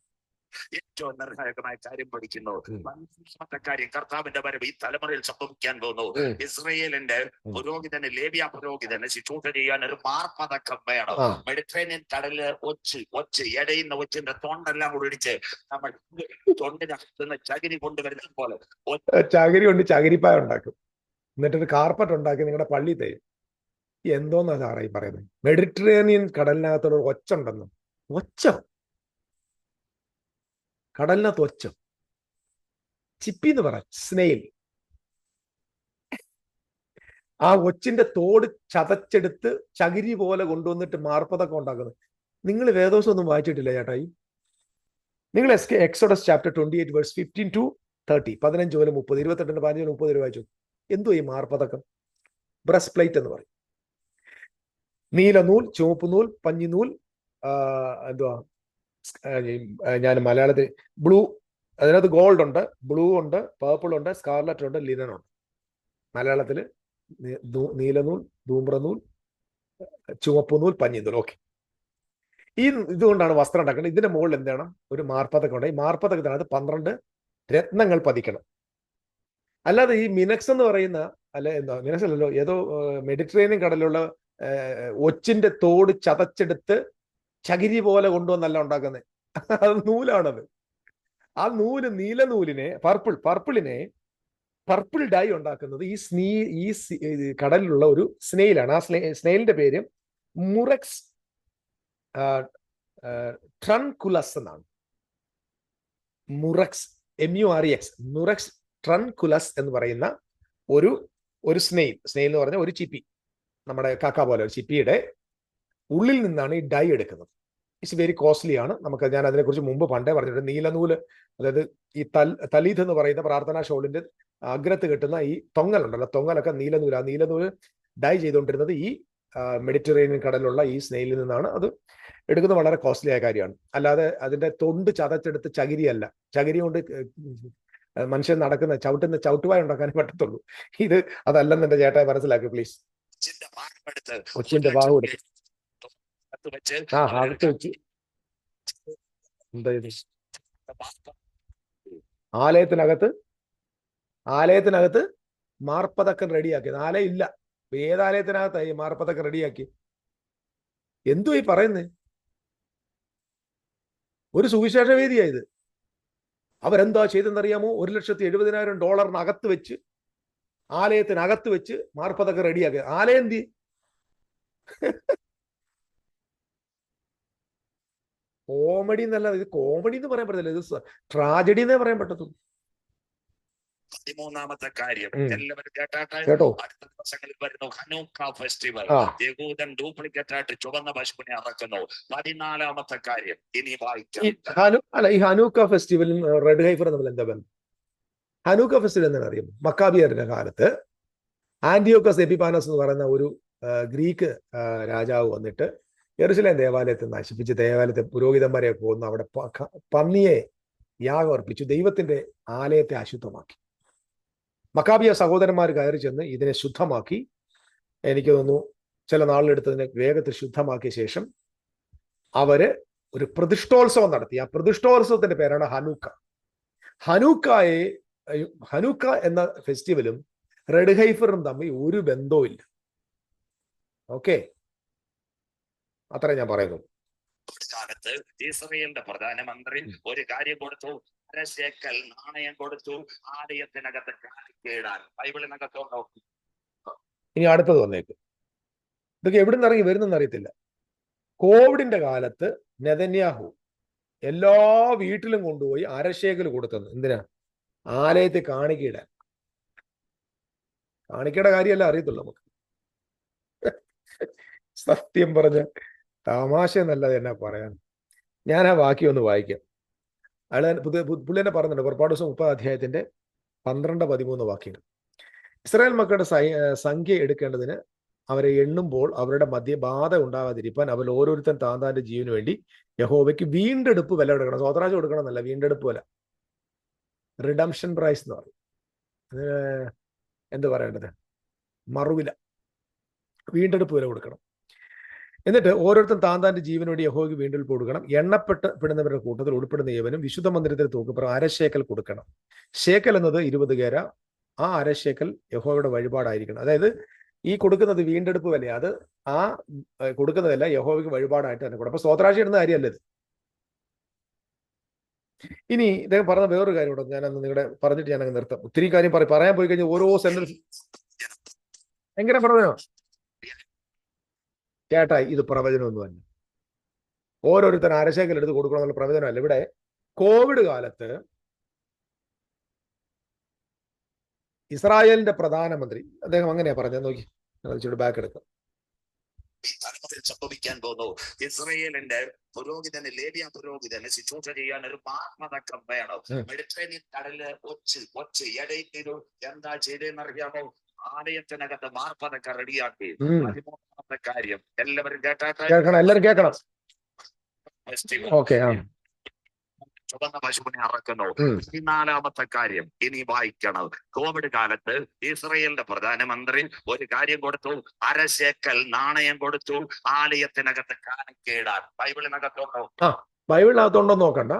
ഏറ്റവും നിർണായകമായ കാര്യം പഠിക്കുന്നു. രണ്ടാമത്തെ കാര്യം, കർത്താവിന്റെ വരവ് ഈ തലമുറയിൽ സംഭവിക്കാൻ പോകുന്നു. ഇസ്രയേലിന്റെ പുരോഹിതന്, ലേവ്യ പുരോഹിതന് ശുശ്രൂഷ ചെയ്യാൻ ഒരു മാർപ്പതക്കം വേണം. മെഡിറ്ററേനിയൻ കടലില് ഒച്ച് എടയുന്ന ഒച്ചിന്റെ തൊണ്ടെല്ലാം കൂടി ഇടിച്ച് നമ്മൾ തൊണ്ടിനകത്തുനിന്ന് ചകിരി കൊണ്ടുവരുന്ന പോലെ ചകിരി കൊണ്ട് ചകിരിപ്പായ ഉണ്ടാക്കും, എന്നിട്ടൊരു കാർപ്പറ്റ് ഉണ്ടാക്കി നിങ്ങളുടെ പള്ളി തരും. എന്തോന്നാ സാറേ ഈ പറയുന്നത്? മെഡിറ്ററേനിയൻ കടലിനകത്തുള്ള ഒച്ച ഉണ്ടെന്ന്. ഒച്ച, കടലിനകത്ത് ഒച്ച, ചിപ്പി എന്ന് പറ, സ്നെയിൽ. ആ ഒച്ചിന്റെ തോട് ചതച്ചെടുത്ത് ചകിരി പോലെ കൊണ്ടുവന്നിട്ട് മാർപ്പതൊക്കെ ഉണ്ടാക്കുന്നത്. നിങ്ങൾ വേദോസം ഒന്നും വായിച്ചിട്ടില്ല ചേട്ടായി? നിങ്ങൾ എക്സോഡസ് ചാപ്റ്റർ 28 വേഴ്സ് 15 to 30, 15 മുതൽ 30, 28, 15, 30 വായിച്ചു. എന്തോ ഈ മാർപ്പതക്കം? ബ്രസ്റ്റ് പ്ലേറ്റ് എന്ന് പറയും. നീലനൂൽ, ചുവപ്പ് നൂൽ, പഞ്ഞിനൂൽ, എന്തുവാ, ഞാൻ മലയാളത്തിൽ ബ്ലൂ, അതിനകത്ത് ഗോൾഡ് ഉണ്ട്, ബ്ലൂ ഉണ്ട്, പേർപ്പിൾ ഉണ്ട്, സ്കാർലറ്റ് ഉണ്ട്, ലിനൻ ഉണ്ട്. മലയാളത്തില് നീലനൂൽ, ധൂമ്രനൂൽ, ചുവപ്പ് നൂൽ, പഞ്ഞിനൂൽ. ഓക്കെ, ഈ ഇതുകൊണ്ടാണ് വസ്ത്രം ഉണ്ടാക്കുന്നത്. ഇതിന്റെ മുകളിൽ എന്താണ്? ഒരു മാർപ്പതക്കം ഉണ്ട്. ഈ മാർപ്പതക്കത്തിനകത്ത് 12 രത്നങ്ങൾ പതിക്കണം. അല്ലാതെ ഈ മിനക്സ് എന്ന് പറയുന്ന, അല്ല എന്താ മിനക്സ് അല്ലല്ലോ, ഏതോ മെഡിറ്ററേനിയൻ കടലിലുള്ള ഒച്ചിന്റെ തോട് ചതച്ചെടുത്ത് ചകിരി പോലെ കൊണ്ടുവന്നല്ല ഉണ്ടാക്കുന്നത്. അത് നൂലാണത്. ആ നൂല്, നീലനൂലിനെ, പർപ്പിളിനെ പർപ്പിൾ ഡൈ ഉണ്ടാക്കുന്നത് ഈ കടലിലുള്ള ഒരു സ്നെയിലാണ്. ആ സ്നെയിലിന്റെ പേര് മുറക്സ് ട്രൺകുലസ് എന്നാണ്. മുറക്സ്, MUREX, മുറക്സ് ട്രൺകുലസ് എന്ന് പറയുന്ന ഒരു സ്നെയിൽ എന്ന് പറഞ്ഞ ഒരു ചിപ്പി, നമ്മുടെ കാക്ക പോലെ ഒരു ചിപ്പിയുടെ ഉള്ളിൽ നിന്നാണ് ഈ ഡൈ എടുക്കുന്നത്. ഇറ്റ്സ് വെരി കോസ്റ്റ്ലി ആണ്. ഞാൻ അതിനെക്കുറിച്ച് മുമ്പ് പണ്ടേ പറഞ്ഞിട്ടുണ്ട്. നീലനൂല്, അതായത് ഈ തലീത് എന്ന് പറയുന്ന പ്രാർത്ഥനാ ഷോളിന്റെ അഗ്രത്ത് കിട്ടുന്ന ഈ തൊങ്ങലുണ്ടല്ലോ, തൊങ്ങലൊക്കെ നീലനൂല്. ആ നീലനൂല് ഡൈ ചെയ്തുകൊണ്ടിരുന്നത് ഈ മെഡിറ്ററേനിയൻ കടലിലുള്ള ഈ സ്നെയിലിൽ നിന്നാണ്. അത് എടുക്കുന്നത് വളരെ കോസ്റ്റ്ലി ആയ കാര്യമാണ്. അല്ലാതെ അതിന്റെ തൊണ്ട് ചതച്ചെടുത്ത് ചകിരിയല്ല. ചകിരി കൊണ്ട് മനുഷ്യൻ നടക്കുന്ന ചവിട്ടുവായ ഉണ്ടാക്കാനേ പറ്റത്തുള്ളൂ. അതല്ലെന്ന് എന്റെ ചേട്ടായി മനസ്സിലാക്കി പ്ലീസ്. കൊച്ചിന്റെ ഭാഗം എടുത്ത് അകത്ത് വെച്ച് എന്താ ഇത്? ആലയത്തിനകത്ത് മാർപ്പതക്കം റെഡിയാക്കി. ആലയില്ല, ഏതാലയത്തിനകത്തായി ഈ മാർപ്പതക്കം റെഡിയാക്കി? എന്തോ ഈ പറയുന്നേ? ഒരു സുവിശേഷ വേദിയായത്. അവരെന്താ ചെയ്തെന്നറിയാമോ? $170,000 അകത്ത് വെച്ച്, ആലയത്തിനകത്ത് വെച്ച് മാർപ്പതക്കം റെഡിയാക്കി. ആലയം എന്തി? കോമഡി എന്നല്ല, ഇത് കോമഡി എന്ന് പറയാൻ പറ്റത്തില്ല, ഇത് ട്രാജഡി എന്നേ പറയാൻ പറ്റത്തുള്ളൂ. 13ാമത്തെ കാര്യം എല്ലാവരും കേട്ടോ? അടുത്ത ദിവസങ്ങളിൽ വരുന്നു ഹനൂക്ക ഫെസ്റ്റിവൽ. യഹൂദൻ ഡ്യൂപ്ലിക്കേറ്റ് ആയിട്ട് ചുവന്ന പശുവിനെ ഇറക്കുന്നു. 14ാമത്തെ കാര്യം ഇനി വായിക്കാം. ഈ ഹനൂക്ക ഫെസ്റ്റിവലും റെഡ് ഹൈഫർ തമ്മിൽ എന്താ ബന്ധം? ഹനൂക്ക ഫെസ്റ്റിവൽ എന്താണ് അറിയുമോ? മക്കാബിയരുടെ കാലത്ത് ആന്റിയോക്കസ് എപ്പിഫാനസ് എന്ന് പറയുന്ന ഒരു ഗ്രീക്ക് രാജാവ് വന്നിട്ട് യെരുശലേം ദേവാലയത്തെ നശിപ്പിച്ച്, ദേവാലയത്തെ പുരോഹിതന്മാരെ കൊന്ന് അവിടെ പന്നിയെ യാഗം അർപ്പിച്ചു, ദൈവത്തിന്റെ ആലയത്തെ അശുദ്ധമാക്കി. മക്കാബിയ സഹോദരന്മാർ കയറി ചെന്ന് ഇതിനെ ശുദ്ധമാക്കി. എനിക്ക് തോന്നുന്നു ചില നാളിലെടുത്തതിനെ വേഗത്തിൽ ശുദ്ധമാക്കിയ ശേഷം അവര് ഒരു പ്രതിഷ്ഠോത്സവം നടത്തി. ആ പ്രതിഷ്ഠോത്സവത്തിന്റെ പേരാണ് ഹനൂക്ക. ഹനൂക്ക എന്ന ഫെസ്റ്റിവലും റെഡ് ഹൈഫറും തമ്മിൽ ഒരു ബന്ധവും ഇല്ല. ഓക്കെ, അത്രേ ഞാൻ പറയുന്നു. കാലത്ത് ഇസ്രയേലിന്റെ പ്രധാനമന്ത്രി ഒരു കാര്യം കൊടുത്തു, 1/2 ശേക്കൽ നാണയം കൊടുത്തു, ആലയത്തിനകത്ത് കാണിക്കേടാൻ. ബൈബിളിനകത്തോണ്ടോ? ഇനി അടുത്തത് വന്നേക്ക്. ഇതൊക്കെ എവിടെ നിന്ന് ഇറങ്ങി വരുന്നെന്ന് അറിയത്തില്ല. കോവിഡിന്റെ കാലത്ത് നെതന്യാഹു എല്ലാ വീട്ടിലും കൊണ്ടുപോയി 1/2 ശേക്കൽ കൊടുത്തെന്ന്. എന്തിനാ? ആലയത്തെ കാണിക്കയിടാൻ. കാണിക്കയുടെ കാര്യമല്ല അറിയത്തുള്ളൂ നമുക്ക്. സത്യം പറഞ്ഞ തമാശ എന്നല്ലാതെ എന്നാ പറയാൻ. ഞാൻ ആ വാക്യം ഒന്ന് വായിക്കാം. പുള്ളി തന്നെ പറഞ്ഞിട്ടുണ്ട്, പുറപ്പാട് ദിവസം 30 അധ്യായത്തിന്റെ 12-13 വാക്യങ്ങൾ. ഇസ്രായേൽ മക്കളുടെ സംഖ്യ എടുക്കേണ്ടതിന് അവരെ എണ്ണുമ്പോൾ അവരുടെ മധ്യ ബാധ ഉണ്ടാകാതിരിക്കാൻ അവർ ഓരോരുത്തൻ താന്താന്റെ ജീവന് വേണ്ടി യഹോവയ്ക്ക് വീണ്ടെടുപ്പ് വില കൊടുക്കണം. സ്വതരാജ് കൊടുക്കണം എന്നല്ല, വീണ്ടെടുപ്പ് വില, റിഡംഷൻ പ്രൈസ് എന്ന് പറയും. എന്ത് പറയേണ്ടത്? മറുവില, വീണ്ടെടുപ്പ് വില കൊടുക്കണം. എന്നിട്ട് ഓരോരുത്തരും താന്റെ ജീവന് വേണ്ടി യഹോവയ്ക്ക് വീണ്ടെടുപ്പ് കൊടുക്കണം. എണ്ണപ്പെടപ്പെടുന്നവരുടെ കൂട്ടത്തിൽ ഉൾപ്പെടുന്ന ഏവനും വിശുദ്ധ മന്ദിരത്തിൽ തൂക്കപ്പുറം അരശേക്കൽ കൊടുക്കണം. ശേക്കൽ എന്നത് 20 ഗേര. ആ അരശേക്കൽ യഹോവയുടെ വഴിപാടായിരിക്കണം. അതായത് ഈ കൊടുക്കുന്നത് വീണ്ടെടുപ്പ് വിലയാണ്. അത് ആ കൊടുക്കുന്നതല്ല, യഹോവയ്ക്ക് വഴിപാടായിട്ട് തന്നെ കൊടുക്കും. അപ്പൊ സ്തോത്രാഴ്ച ഇടുന്ന കാര്യമല്ല ഇത്. ഇനി ഇദ്ദേഹം പറഞ്ഞ വേറൊരു കാര്യം കൂടെ ഞാനന്ന് നിങ്ങളുടെ പറഞ്ഞിട്ട് ഞാനങ്ങ് നിർത്താം. ഒത്തിരി കാര്യം പറയാൻ പോയി കഴിഞ്ഞാൽ ഓരോ സെന്റൻസ് എങ്ങനെ പ്രവചനോ ചേട്ടാ, ഇത് പ്രവചനമൊന്നുമല്ല. ഓരോരുത്തരും അരശേക്കൽ എടുത്ത് കൊടുക്കണമെന്നുള്ള പ്രവചനമല്ല. ഇവിടെ കോവിഡ് കാലത്ത് ഇസ്രായേലിന്റെ പ്രധാനമന്ത്രി അദ്ദേഹം അങ്ങനെയാ പറഞ്ഞത്. നോക്കി, ഇച്ചിരി ബാക്ക് എടുക്കാം. ഈ തലമുറയിൽ സംഭവിക്കാൻ പോകുന്നു. ഇസ്രയേലിന്റെ പുരോഹിതന്, ലേവ്യ പുരോഹിതന് ശുശ്രൂഷ ചെയ്യാൻ ഒരു മാർമ്മതക്കം വേണം. മെഡിറ്ററേനിയൻ കടലില് ഒച്ച് ഇടയിട്ടൊരു എന്താ ചെയ്തെന്നറിയാമോ? ആലയത്തിനകത്ത് മാർപ്പതക്ക റെഡിയാക്കി. 13ാമത്തെ കാര്യം എല്ലാവരും കേൾക്കണം, എല്ലാവരും കേൾക്കണം. ഓക്കെ, ചുവന്ന പശുവിനെ അറക്കുന്നു. 14ാമത്തെ കാര്യം ഇനി വായിക്കണം. കോവിഡ് കാലത്ത് ഇസ്രയേലിന്റെ പ്രധാനമന്ത്രി ഒരു കാര്യം കൊടുത്തു, അരശേക്കൽ നാണയം കൊടുത്തു ആലയത്തിനകത്ത് കാണിക്കയിടാൻ. ബൈബിളിനകത്തുണ്ടോ? ബൈബിളിനകത്തുണ്ടോ നോക്കണ്ട,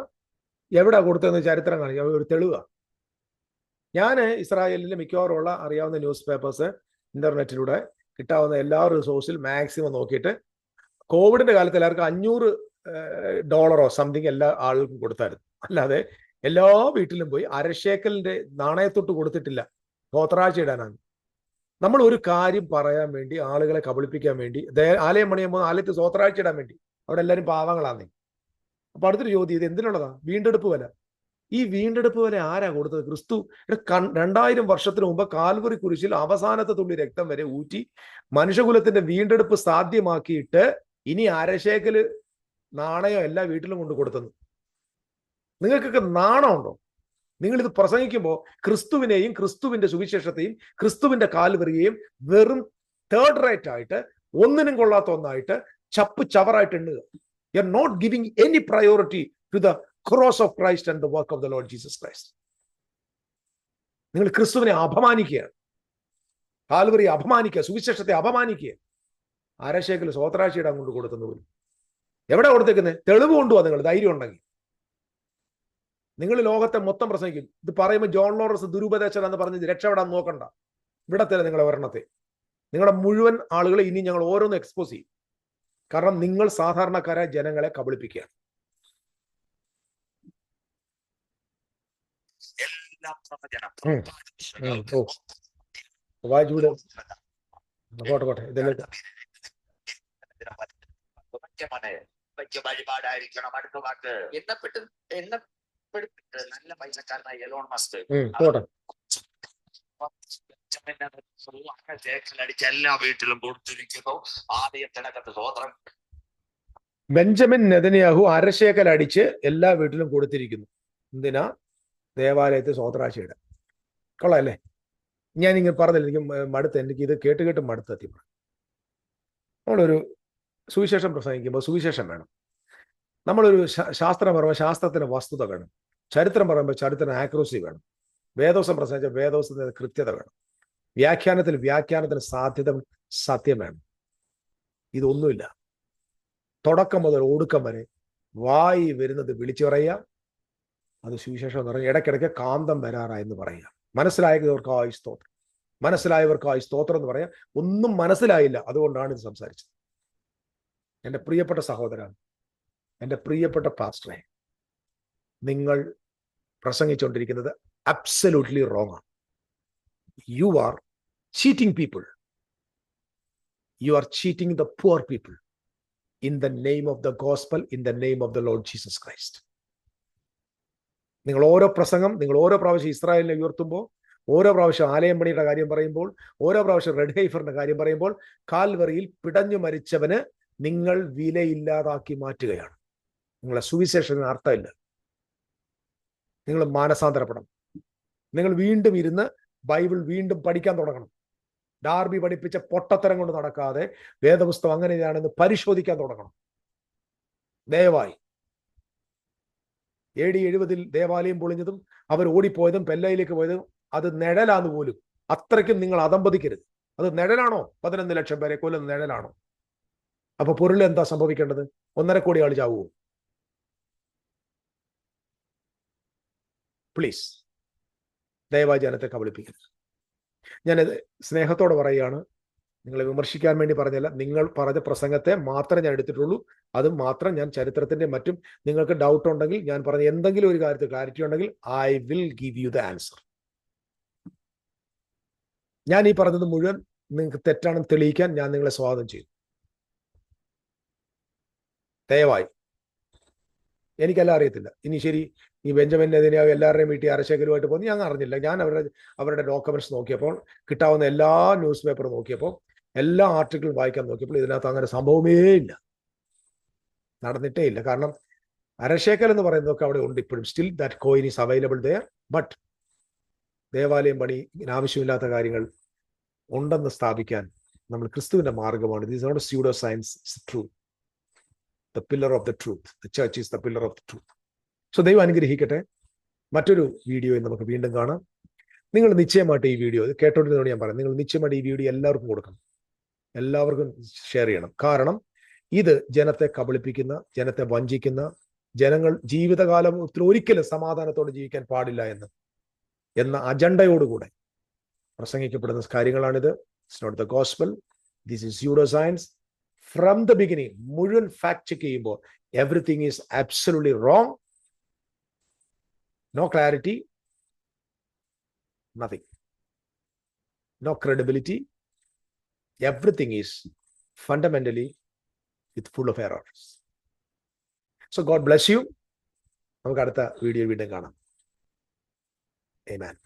എവിടെ കൊടുത്തതെന്ന് ചരിത്രം കാണിക്കാം. ഒരു തെളിവാ. ഞാൻ ഇസ്രായേലിലെ മിക്കവാറും ഉള്ള അറിയാവുന്ന ന്യൂസ് പേപ്പേഴ്സ്, ഇന്റർനെറ്റിലൂടെ കിട്ടാവുന്ന എല്ലാ റിസോഴ്സിൽ മാക്സിമം നോക്കിയിട്ട് കോവിഡിന്റെ കാലത്ത് എല്ലാവർക്കും $500 സംതിങ് എല്ലാ ആളുകൾക്കും കൊടുത്തായിരുന്നു. അല്ലാതെ എല്ലാ വീട്ടിലും പോയി അരശേക്കലിന്റെ നാണയത്തൊട്ട് കൊടുത്തിട്ടില്ല. സ്തോത്രാഴ്ച ഇടാനാണ്. നമ്മൾ ഒരു കാര്യം പറയാൻ വേണ്ടി, ആളുകളെ കബളിപ്പിക്കാൻ വേണ്ടി, ആലയം പണിയുമ്പോൾ ആലയത്തിൽ സ്തോത്രാഴ്ച ഇടാൻ വേണ്ടി, അവിടെ എല്ലാവരും പാവങ്ങളാന്നേ. അപ്പൊ അടുത്തൊരു ചോദ്യം, ഇത് എന്തിനുള്ളതാ? വീണ്ടെടുപ്പ് വില. ഈ വീണ്ടെടുപ്പ് വില ആരാ കൊടുത്തത്? ക്രിസ്തു 2000 വർഷത്തിന് മുമ്പ് കാൽവറി കുരിശിൽ അവസാനത്തെ തുള്ളി രക്തം വരെ ഊറ്റി മനുഷ്യകുലത്തിന്റെ വീണ്ടെടുപ്പ് സാധ്യമാക്കിയിട്ട് ഇനി അരശേക്കല് നാണയം എല്ലാ വീട്ടിലും കൊണ്ട് കൊടുത്തെന്ന്. നിങ്ങൾക്കൊക്കെ നാണമുണ്ടോ? നിങ്ങൾ ഇത് പ്രസംഗിക്കുമ്പോൾ ക്രിസ്തുവിനെയും ക്രിസ്തുവിന്റെ സുവിശേഷത്തെയും ക്രിസ്തുവിന്റെ കാൽവറിയെയും വെറും തേർഡ് റേറ്റ് ആയിട്ട്, ഒന്നിനും കൊള്ളാത്ത ഒന്നായിട്ട് ചപ്പ് ചവറായിട്ട് എണ്ണുക. You are not giving any priority to the cross of Christ and the work of the Lord Jesus Christ. നിങ്ങൾ ക്രിസ്തുവിനെ അപമാനിക്കുകയാണ്, കാൽവറിയെ അപമാനിക്കുക, സുവിശേഷത്തെ അപമാനിക്കുക. അരശേക്കൽ സ്തോത്രാഴ്ചയിടാൻ കൊണ്ട് കൊടുത്തെന്ന് പോലും. എവിടെ കൊടുത്തേക്കുന്നത്? തെളിവ് കൊണ്ടുപോവാ. നിങ്ങൾ ധൈര്യം ഉണ്ടെങ്കിൽ നിങ്ങൾ ലോകത്തെ മൊത്തം പ്രസംഗിക്കും. ഇത് പറയുമ്പോൾ ജോൺ ലോറൻസ് ദുരുപദേശം എന്ന് പറഞ്ഞ് രക്ഷപ്പെടാൻ നോക്കണ്ട. ഇവിടത്തെ നിങ്ങളെ ഒരെണ്ണത്തെ, നിങ്ങളുടെ മുഴുവൻ ആളുകളെ ഇനി ഞങ്ങൾ ഓരോന്ന് എക്സ്പോസ് ചെയ്യും. കാരണം നിങ്ങൾ സാധാരണക്കാരായ ജനങ്ങളെ കബളിപ്പിക്കുകയാണ്. വഴിപാടായിരിക്കണം. അടുത്ത വാക്ക് നല്ല പൈസക്കാരനായ എലോൺ മസ്ക് അടിച്ച് എല്ലാ വീട്ടിലും കൊടുത്തിരിക്കുന്നു. ആലയത്തിനകത്ത് സ്വതന്ത്രം. ബെഞ്ചമിൻ നെതന്യാഹു അരശേക്കൽ അടിച്ച് എല്ലാ വീട്ടിലും കൊടുത്തിരിക്കുന്നു. എന്തിനാ? ദേവാലയത്തിൽ സ്തോത്രാഴ്ചയിടാൻ. കൊള്ളാല്ലേ? ഞാൻ ഇങ്ങനെ പറഞ്ഞില്ല, എനിക്ക് മടുത്ത്, എനിക്ക് ഇത് കേട്ട് കേട്ട് മടുത്തെത്തി. നമ്മളൊരു സുവിശേഷം പ്രസംഗിക്കുമ്പോൾ സുവിശേഷം വേണം. നമ്മളൊരു ശാസ്ത്രം പറയുമ്പോൾ ശാസ്ത്രത്തിന് വസ്തുത വേണം. ചരിത്രം പറയുമ്പോൾ ചരിത്രത്തിന് ആക്യുറസി വേണം. വേദോസം പ്രസംഗിച്ചാൽ വേദോസത്തിന് കൃത്യത വേണം. വ്യാഖ്യാനത്തിന് സത്യം വേണം. ഇതൊന്നുമില്ല. തുടക്കം മുതൽ ഒടുക്കം വരെ വായി വരുന്നത് വിളിച്ചു പറയുക. അത് സുവിശേഷം എന്ന് പറയുക. ഇടയ്ക്കിടയ്ക്ക് കാന്തം വരാറായെന്ന് പറയുക. മനസ്സിലായവർക്കായി സ്തോത്രം, മനസ്സിലായവർക്കായി സ്തോത്രം എന്ന് പറയാം. ഒന്നും മനസ്സിലായില്ല, അതുകൊണ്ടാണ് ഇത് സംസാരിച്ചത്. എൻ്റെ പ്രിയപ്പെട്ട സഹോദരൻ, എൻ്റെ പ്രിയപ്പെട്ട പാസ്റ്ററെ, നിങ്ങൾ പ്രസംഗിച്ചുകൊണ്ടിരിക്കുന്നത് അബ്സല്യൂട്ട്ലി റോങ് ആണ്. You are cheating people. You are cheating the poor people in the name of the gospel, in the name of the Lord Jesus Christ. നിങ്ങൾ ഓരോ പ്രസംഗം, നിങ്ങൾ ഓരോ പ്രാവശ്യം ഇസ്രായേലിനെ ഉയർത്തുമ്പോൾ, ഓരോ പ്രാവശ്യം ആലയം പണിയുടെ കാര്യം പറയുമ്പോൾ, ഓരോ പ്രാവശ്യം റെഡ് ഹൈഫറിന്റെ കാര്യം പറയുമ്പോൾ, കാൽവറിയിൽ പിടഞ്ഞു മരിച്ചവന് നിങ്ങൾ വിലയില്ലാതാക്കി മാറ്റുകയാണ്. നിങ്ങളെ സുവിശേഷത്തിന് അർത്ഥമില്ല. നിങ്ങൾ മാനസാന്തരപ്പെടണം. നിങ്ങൾ വീണ്ടും ഇരുന്ന് ബൈബിൾ വീണ്ടും പഠിക്കാൻ തുടങ്ങണം. ഡാർബി പഠിപ്പിച്ച പൊട്ടത്തരം കൊണ്ട് നടക്കാതെ വേദപുസ്തകം അങ്ങനെയാണെന്ന് പരിശോധിക്കാൻ തുടങ്ങണം. ദയവായി. AD 70 ദേവാലയം പൊളിഞ്ഞതും അവർ ഓടിപ്പോയതും പെല്ലയിലേക്ക് പോയതും അത് നിഴലാന്ന് പോലും. അത്രയ്ക്കും നിങ്ങൾ അതമ്പതിക്കരുത്. അത് നിഴലാണോ? 11 ലക്ഷം പേരെ കൊല്ലുന്ന നിഴലാണോ? അപ്പൊ പൊരുൾ എന്താ സംഭവിക്കേണ്ടത്? 1.5 കോടി ആൾ ചാവുമോ? പ്ലീസ്, ദയവായി ജനത്തെ കബളിപ്പിക്കരുത്. ഞാനത് സ്നേഹത്തോടെ പറയുകയാണ്, നിങ്ങളെ വിമർശിക്കാൻ വേണ്ടി പറഞ്ഞല്ല. നിങ്ങൾ പറഞ്ഞ പ്രസംഗത്തെ മാത്രമേ ഞാൻ എടുത്തിട്ടുള്ളൂ. അതും മാത്രം ഞാൻ ചരിത്രത്തിന്റെ മറ്റും നിങ്ങൾക്ക് ഡൗട്ട് ഉണ്ടെങ്കിൽ, ഞാൻ പറഞ്ഞ എന്തെങ്കിലും ഒരു കാര്യത്തിൽ ക്ലാരിറ്റി ഉണ്ടെങ്കിൽ, I will give you the answer. ഞാൻ ഈ പറഞ്ഞത് മുഴുവൻ നിങ്ങൾക്ക് തെറ്റാണെന്ന് തെളിയിക്കാൻ ഞാൻ നിങ്ങളെ സ്വാഗതം ചെയ്തു. ദയവായി, എനിക്കെല്ലാം അറിയത്തില്ല. ഇനി ശരി, ഈ ബെഞ്ചമിൻ നെതന്യാഹു എല്ലാവരുടെയും വീട്ടിൽ അരശേഖരുമായിട്ട് പോകുന്നു, ഞാൻ അറിഞ്ഞില്ല. ഞാൻ അവരുടെ ഡോക്യുമെന്റ്സ് നോക്കിയപ്പോൾ, കിട്ടാവുന്ന എല്ലാ ന്യൂസ് പേപ്പർ നോക്കിയപ്പോൾ, എല്ലാ ആർട്ടിക്കിളും വായിക്കാൻ നോക്കിയപ്പോൾ ഇതിനകത്ത് അങ്ങനെ സംഭവമേ ഇല്ല, നടന്നിട്ടേ ഇല്ല. കാരണം അരശേഖർ എന്ന് പറയുന്നതൊക്കെ അവിടെ ഉണ്ട് ഇപ്പോഴും. Still that coin is available there. But ദേവാലയം പണി, ആവശ്യമില്ലാത്ത കാര്യങ്ങൾ ഉണ്ടെന്ന് സ്ഥാപിക്കാൻ നമ്മൾ ക്രിസ്തുവിന്റെ മാർഗമാണ്. This not pseudo science, truth. The pillar of the truth. The church is the pillar of the truth. So ദൈവം അനുഗ്രഹിക്കട്ടെ. മറ്റൊരു വീഡിയോയിൽ നമുക്ക് വീണ്ടും കാണാം. നിങ്ങൾ നിശ്ചയമായിട്ട് ഈ വീഡിയോ കേട്ടോണ്ടിരുന്നോട് ഞാൻ പറയാം, നിങ്ങൾ നിശ്ചയമായിട്ട് ഈ വീഡിയോ എല്ലാവർക്കും കൊടുക്കണം, എല്ലാവർക്കും ഷെയർ ചെയ്യണം. കാരണം ഇത് ജനത്തെ കബളിപ്പിക്കുന്ന, ജനത്തെ വഞ്ചിക്കുന്ന, ജനങ്ങൾ ജീവിതകാലം ഒരിക്കലും സമാധാനത്തോടെ ജീവിക്കാൻ പാടില്ല എന്ന അജണ്ടയോടുകൂടെ പ്രസംഗിക്കപ്പെടുന്ന കാര്യങ്ങളാണിത്. It's not the gospel, this is pseudo science. From the beginning മുഴുവൻ ഫാക്ട് ചെക്ക് ചെയ്യുമ്പോൾ everything is absolutely wrong. No clarity, nothing, no credibility. Everything is fundamentally full of errors. So God bless you. നമുക്ക് അടുത്ത video വീണ്ടും കാണാം. Amen.